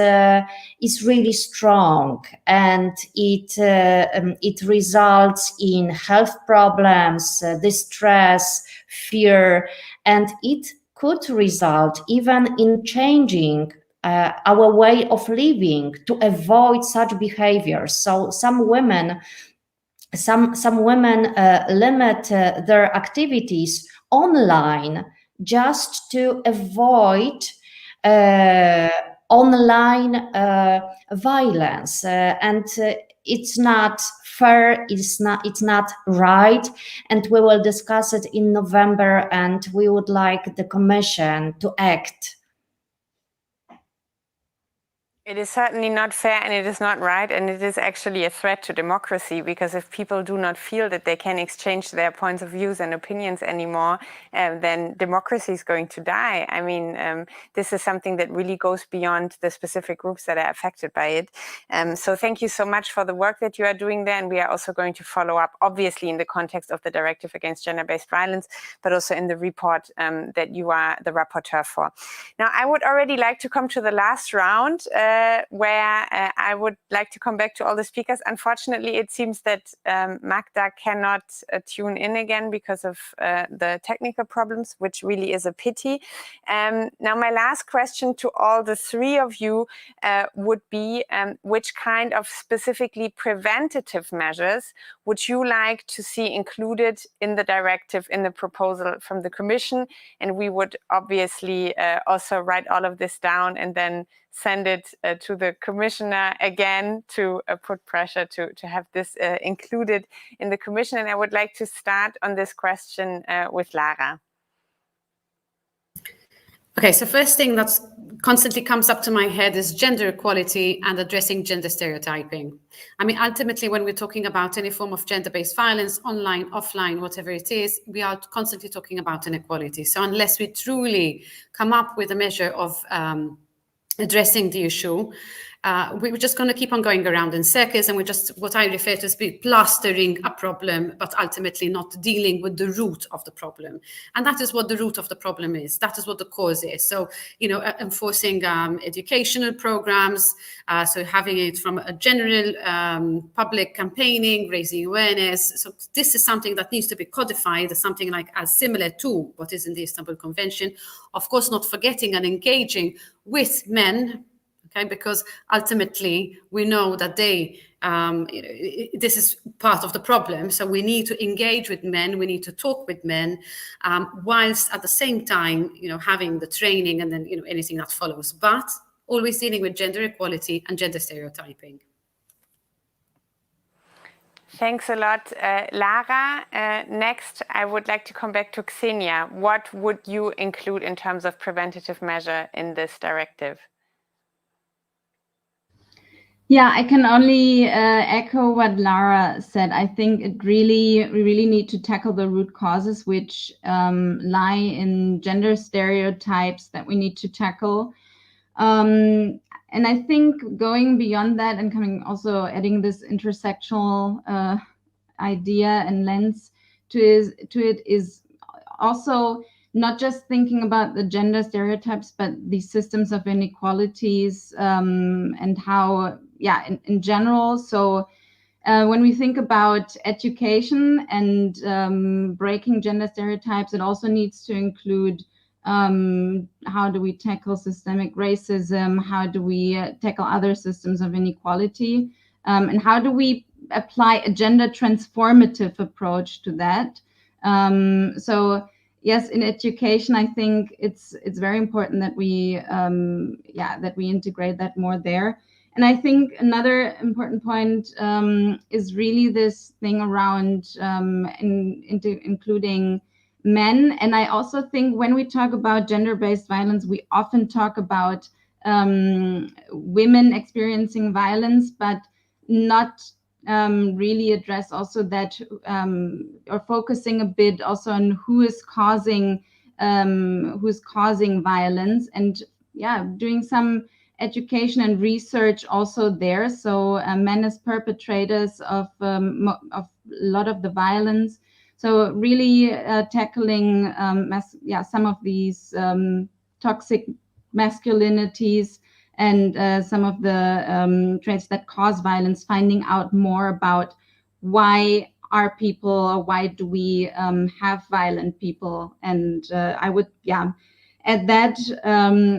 really strong, and it results in health problems, problems, distress, fear, and it could result even in changing our way of living to avoid such behaviors. So some women limit their activities online just to avoid online violence, and it's not fair, it's not right, and we will discuss it in November, and we would like the Commission to act. It is certainly not fair, and it is not right, and it is actually a threat to democracy, because if people do not feel that they can exchange their points of views and opinions anymore, then democracy is going to die. I mean, this is something that really goes beyond the specific groups that are affected by it. So thank you so much for the work that you are doing there, and we are also going to follow up, obviously in the context of the Directive Against Gender-Based Violence, but also in the report that you are the rapporteur for. Now, I would already like to come to the last round, where I would like to come back to all the speakers. Unfortunately, it seems that Magda cannot tune in again because of the technical problems, which really is a pity. Now, my last question to all the three of you would be, which kind of specifically preventative measures would you like to see included in the directive, in the proposal from the Commission? And we would obviously also write all of this down and then send it to the Commissioner again to put pressure to have this included in the Commission. And I would like to start on this question with Lara. Okay, so first thing that constantly comes up to my head is gender equality and addressing gender stereotyping. I mean, ultimately, when we're talking about any form of gender-based violence, online, offline, whatever it is, we are constantly talking about inequality. So unless we truly come up with a measure of addressing the issue, we're just going to keep on going around in circles, and we're just what I refer to as plastering a problem, but ultimately not dealing with the root of the problem. And that is what the root of the problem is. That is what the cause is. So, you know, enforcing educational programs, so having it from a general public campaigning, raising awareness. So this is something that needs to be codified as something like as similar to what is in the Istanbul Convention. Of course, not forgetting and engaging with men, okay, because ultimately we know that they, this is part of the problem. So we need to engage with men, we need to talk with men, whilst at the same time, you know, having the training and then, you know, anything that follows, but always dealing with gender equality and gender stereotyping. Thanks a lot, Lara. Next, I would like to come back to Xenia. What would you include in terms of preventative measure in this directive? Yeah, I can only echo what Lara said. I think we really need to tackle the root causes, which lie in gender stereotypes that we need to tackle. And I think going beyond that and also adding this intersectional idea and lens to it is also not just thinking about the gender stereotypes, but these systems of inequalities and how, yeah, in general. So when we think about education and breaking gender stereotypes, it also needs to include how do we tackle systemic racism? How do we tackle other systems of inequality? And how do we apply a gender transformative approach to that? So yes, in education, I think it's very important that we that we integrate that more there. And I think another important point is really this thing around including men. And I also think when we talk about gender-based violence, we often talk about women experiencing violence, but not really address also that or focusing a bit also on who is causing violence, and yeah, doing some education and research also there. So men as perpetrators of a lot of the violence. So really tackling some of these toxic masculinities and some of the traits that cause violence, finding out more about why are people, or why do we have violent people? And I would, add that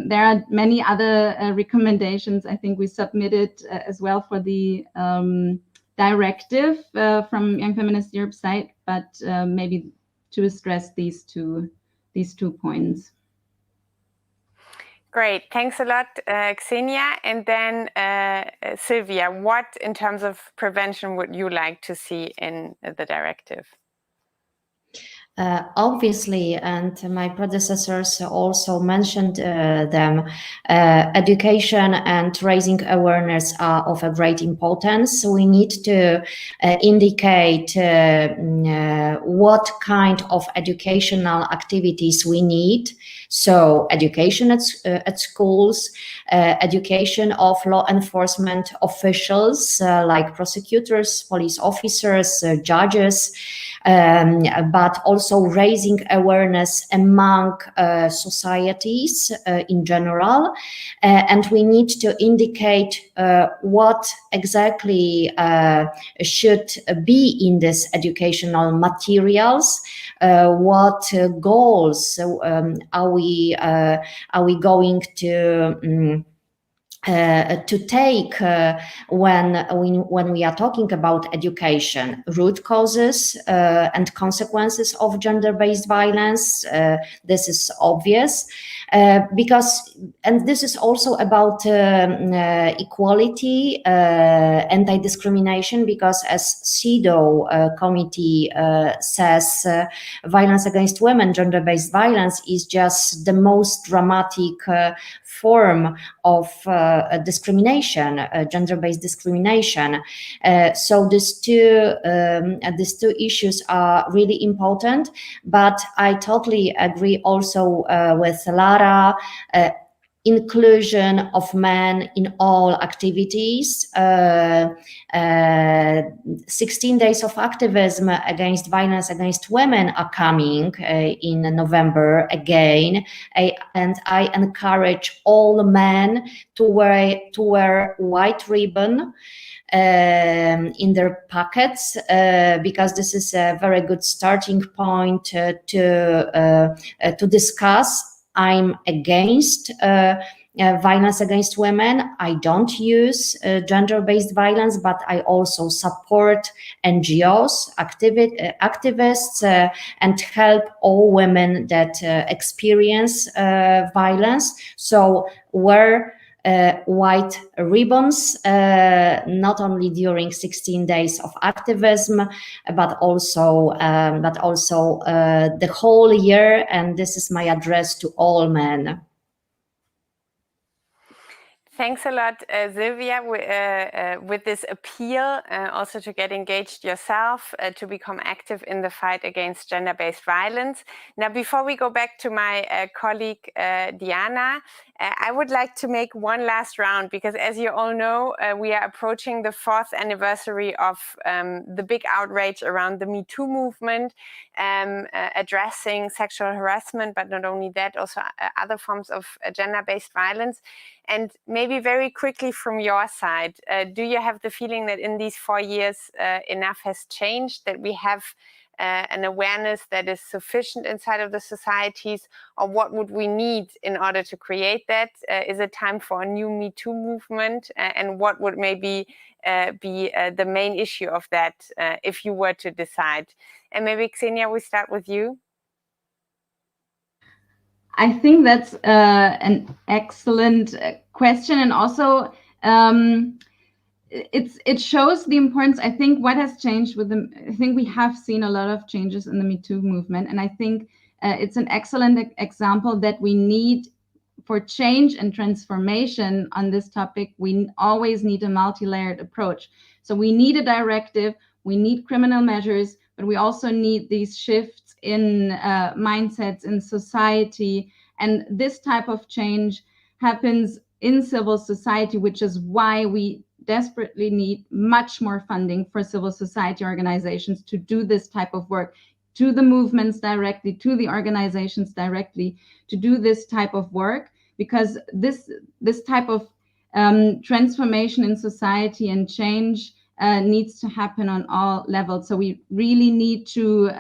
there are many other recommendations I think we submitted as well for the directive from Young Feminist Europe site, but maybe to stress these two points. Great, thanks a lot, Xenia. And then Sylvia, what in terms of prevention would you like to see in the directive? Obviously, and my predecessors also mentioned them, education and raising awareness are of a great importance. We need to indicate what kind of educational activities we need. So education at schools, education of law enforcement officials like prosecutors, police officers, judges, but also raising awareness among societies in general. And we need to indicate what exactly should be in this educational materials, what goals are we going to take when we are talking about education, root causes and consequences of gender-based violence. This is obvious because, and this is also about equality, anti-discrimination, because as CEDAW committee says, violence against women, gender-based violence is just the most dramatic form of discrimination, gender-based discrimination. So these two issues are really important. But I totally agree also with Lara. Inclusion of men in all activities. 16 days of activism against violence against women are coming in November again, and I encourage all men to wear white ribbon in their pockets, because this is a very good starting point to discuss. I'm against violence against women. I don't use gender-based violence, but I also support NGOs, activists, and help all women that experience violence. So wear white ribbons, not only during 16 days of activism, but also the whole year. And this is my address to all men. Thanks a lot, Sylvia, with this appeal also to get engaged yourself, to become active in the fight against gender-based violence. Now, before we go back to my colleague, Diana, I would like to make one last round, because as you all know, we are approaching the 4th anniversary of the big outrage around the Me Too movement, addressing sexual harassment, but not only that, also other forms of gender-based violence. And maybe very quickly from your side, do you have the feeling that in these 4 years enough has changed, that we have an awareness that is sufficient inside of the societies, or what would we need in order to create that? Is it time for a new Me Too movement? And what would maybe be the main issue of that if you were to decide? And maybe, Xenia, we start with you. I think that's an excellent question, and also it shows the importance. I think what has changed with them. I think we have seen a lot of changes in the Me Too movement, and I think it's an excellent example that we need for change and transformation on this topic. We always need a multi-layered approach. So we need a directive, we need criminal measures, but we also need these shifts in mindsets in society. And this type of change happens in civil society, which is why we desperately need much more funding for civil society organizations to do this type of work, to the movements directly, to the organizations directly, to do this type of work, because this type of transformation in society and change needs to happen on all levels. So we really need to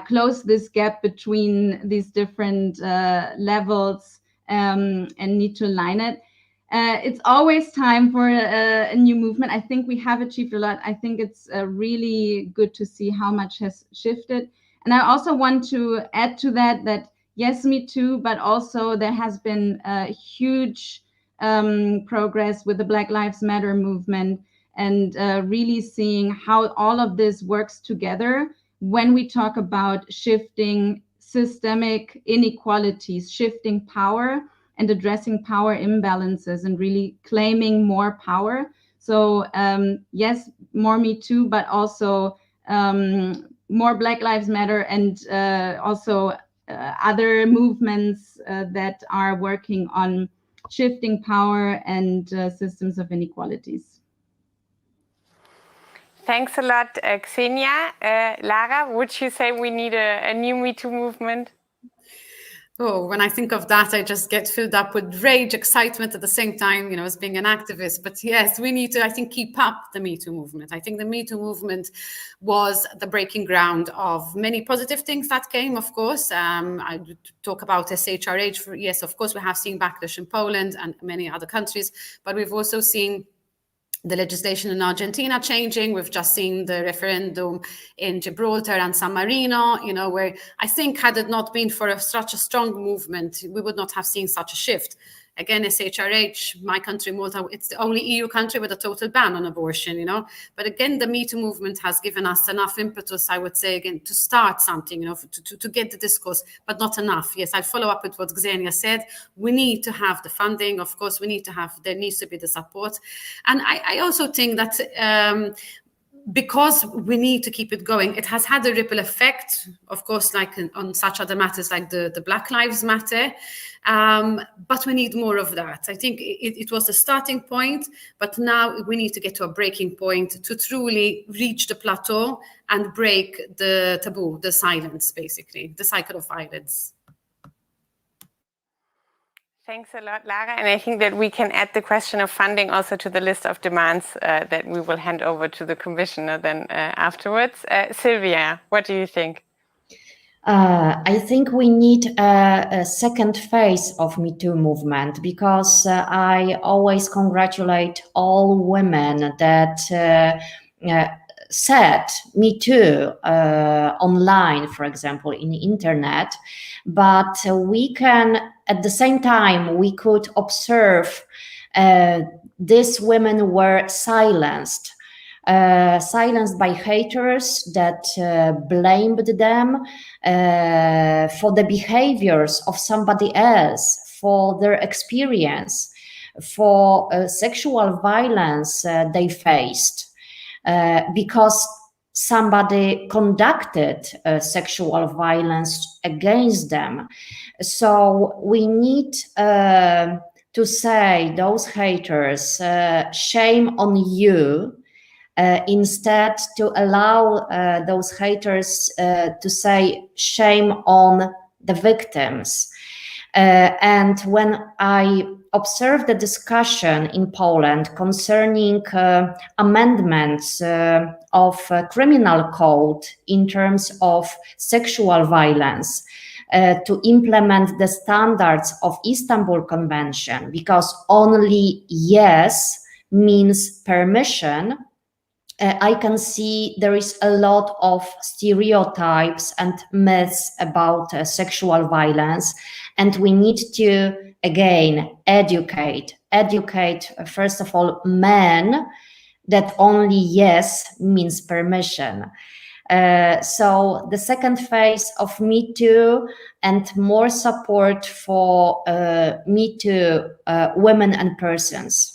close this gap between these different levels and need to align it. It's always time for a new movement. I think we have achieved a lot. I think it's really good to see how much has shifted. And I also want to add to that yes, Me Too, but also there has been a huge progress with the Black Lives Matter movement, and really seeing how all of this works together when we talk about shifting systemic inequalities, shifting power, and addressing power imbalances, and really claiming more power. So yes, more Me Too, but also more Black Lives Matter, and also other movements that are working on shifting power and systems of inequalities. Thanks a lot, Xenia. Lara, would you say we need a new Me Too movement? Oh, when I think of that, I just get filled up with rage, excitement at the same time, as being an activist. But yes, we need to, I think, keep up the Me Too movement. I think the Me Too movement was the breaking ground of many positive things that came, of course. I talk about SHRH. Yes, of course, we have seen backlash in Poland and many other countries, but we've also seen the legislation in Argentina changing. We've just seen the referendum in Gibraltar and San Marino, where I think had it not been for such a strong movement, we would not have seen such a shift. Again, SHRH, my country, Malta, it's the only EU country with a total ban on abortion, But again, the Me Too movement has given us enough impetus, I would say, again, to start something, to get the discourse, but not enough. Yes, I'll follow up with what Xenia said. We need to have the funding. Of course, there needs to be the support. And I also think that because we need to keep it going, it has had a ripple effect, of course, like on such other matters like the Black Lives Matter, but we need more of that. I think it was the starting point, but now we need to get to a breaking point to truly reach the plateau and break the taboo, the silence, basically, the cycle of violence. Thanks a lot, Lara. And I think that we can add the question of funding also to the list of demands that we will hand over to the commissioner then afterwards. Sylvia, what do you think? I think we need a second phase of Me Too movement, because I always congratulate all women that said Me Too online, for example, in the internet, but we can, at the same time, we could observe these women were silenced by haters that blamed them for the behaviors of somebody else, for their experience, for sexual violence they faced, because somebody conducted sexual violence against them. So we need to say, those haters, shame on you, instead to allow those haters to say shame on the victims. And when I observed the discussion in Poland concerning amendments of criminal code in terms of sexual violence, to implement the standards of Istanbul Convention, because only yes means permission, I can see there is a lot of stereotypes and myths about sexual violence, and we need to, again, educate, first of all, men, that only yes means permission. So the second phase of Me Too and more support for Me Too women and persons.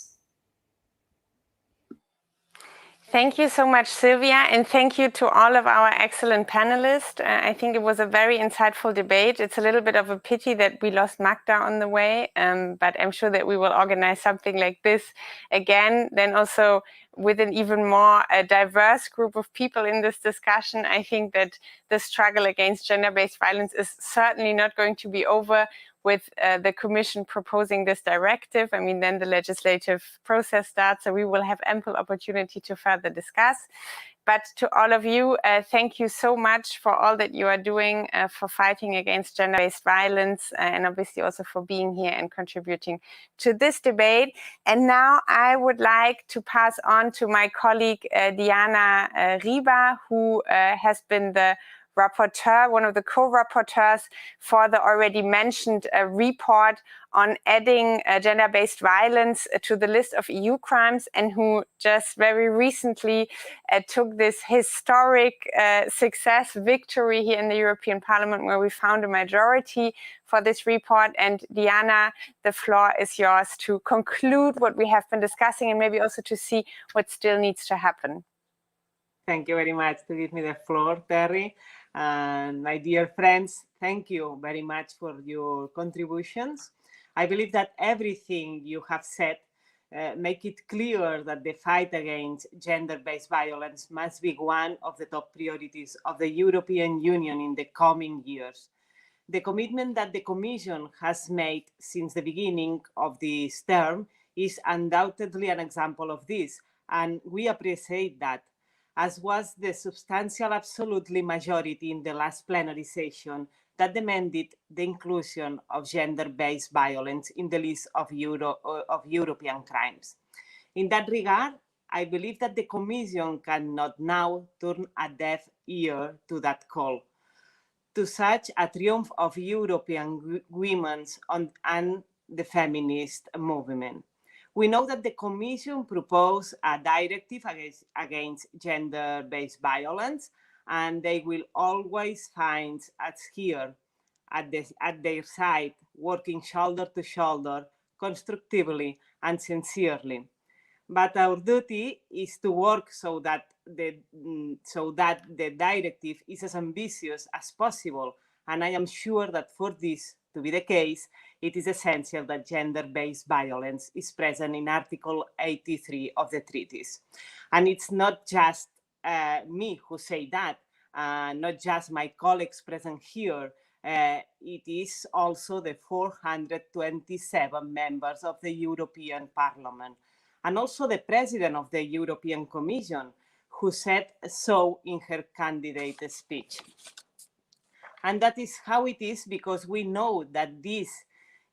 Thank you so much, Sylvia, and thank you to all of our excellent panelists. I think it was a very insightful debate. It's a little bit of a pity that we lost Magda on the way, but I'm sure that we will organize something like this again, then also with an even more diverse group of people in this discussion. I think that the struggle against gender-based violence is certainly not going to be over. with the Commission proposing this directive. I mean, then the legislative process starts, so we will have ample opportunity to further discuss. But to all of you, thank you so much for all that you are doing for fighting against gender-based violence, and obviously also for being here and contributing to this debate. And now I would like to pass on to my colleague Diana Riba, who has been the rapporteur, one of the co-rapporteurs for the already mentioned report on adding gender-based violence to the list of EU crimes, and who just very recently took this historic victory here in the European Parliament, where we found a majority for this report. And Diana, the floor is yours to conclude what we have been discussing and maybe also to see what still needs to happen. Thank you very much to give me the floor, Terry. And my dear friends, thank you very much for your contributions. I believe that everything you have said make it clear that the fight against gender-based violence must be one of the top priorities of the European Union in the coming years. The commitment that the Commission has made since the beginning of this term is undoubtedly an example of this, and we appreciate that, as was the substantial absolutely majority in the last plenary session that demanded the inclusion of gender-based violence in the list of European crimes. In that regard, I believe that the Commission cannot now turn a deaf ear to that call, to such a triumph of European women and the feminist movement. We know that the Commission proposed a directive against gender-based violence, and they will always find us here at their side, working shoulder to shoulder, constructively and sincerely. But our duty is to work so that the directive is as ambitious as possible. And I am sure that for this to be the case, it is essential that gender-based violence is present in Article 83 of the treaties. And it's not just me who say that, not just my colleagues present here. It is also the 427 members of the European Parliament, and also the President of the European Commission, who said so in her candidate speech. And that is how it is, because we know that this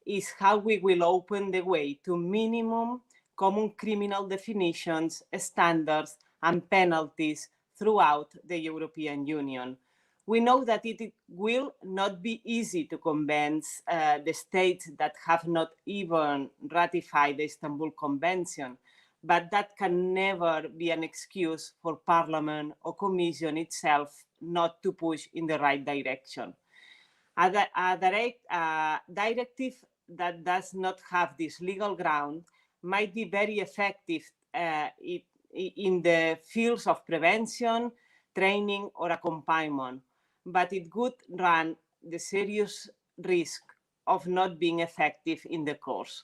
is how we will open the way to minimum common criminal definitions, standards, and penalties throughout the European Union. We know that it will not be easy to convince the states that have not even ratified the Istanbul Convention, but that can never be an excuse for Parliament or Commission itself not to push in the right direction. A directive that does not have this legal ground might be very effective in the fields of prevention, training, or accompaniment, but it would run the serious risk of not being effective in the course.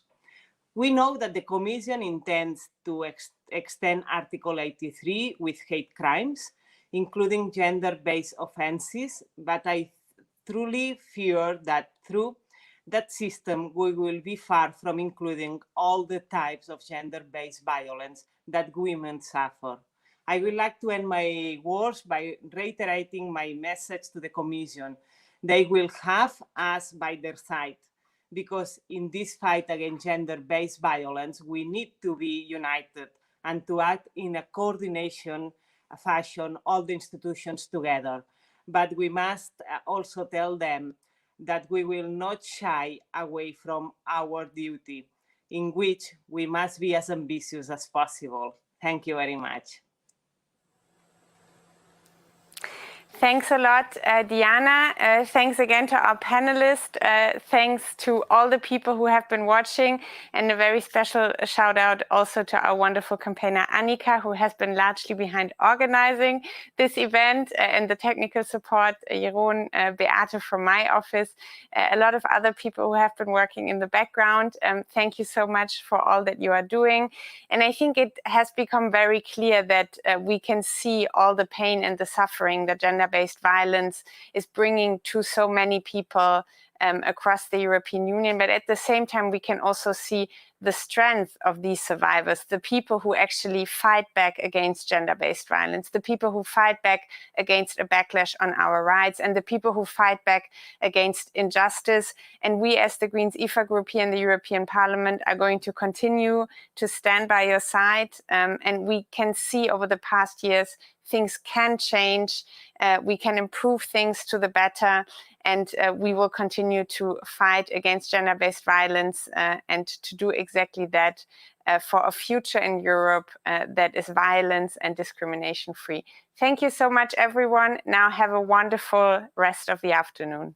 We know that the Commission intends to extend Article 83 with hate crimes, including gender-based offenses, but I truly fear that through that system, we will be far from including all the types of gender-based violence that women suffer. I would like to end my words by reiterating my message to the Commission. They will have us by their side, because in this fight against gender-based violence, we need to be united and to act in a coordination fashion, all the institutions together. But we must also tell them that we will not shy away from our duty, in which we must be as ambitious as possible. Thank you very much. Thanks a lot, Diana. Thanks again to our panelists. Thanks to all the people who have been watching, and a very special shout out also to our wonderful campaigner Annika, who has been largely behind organizing this event, and the technical support, Jeroen, Beate from my office, a lot of other people who have been working in the background. Thank you so much for all that you are doing. And I think it has become very clear that we can see all the pain and the suffering that gender-based violence is bringing to so many people across the European Union. But at the same time, we can also see the strength of these survivors, the people who actually fight back against gender-based violence, the people who fight back against a backlash on our rights, and the people who fight back against injustice. And we as the Greens EFA group here in the European Parliament are going to continue to stand by your side. And we can see over the past years, things can change, we can improve things to the better, and we will continue to fight against gender-based violence and to do exactly that for a future in Europe that is violence and discrimination free. Thank you so much, everyone. Now have a wonderful rest of the afternoon.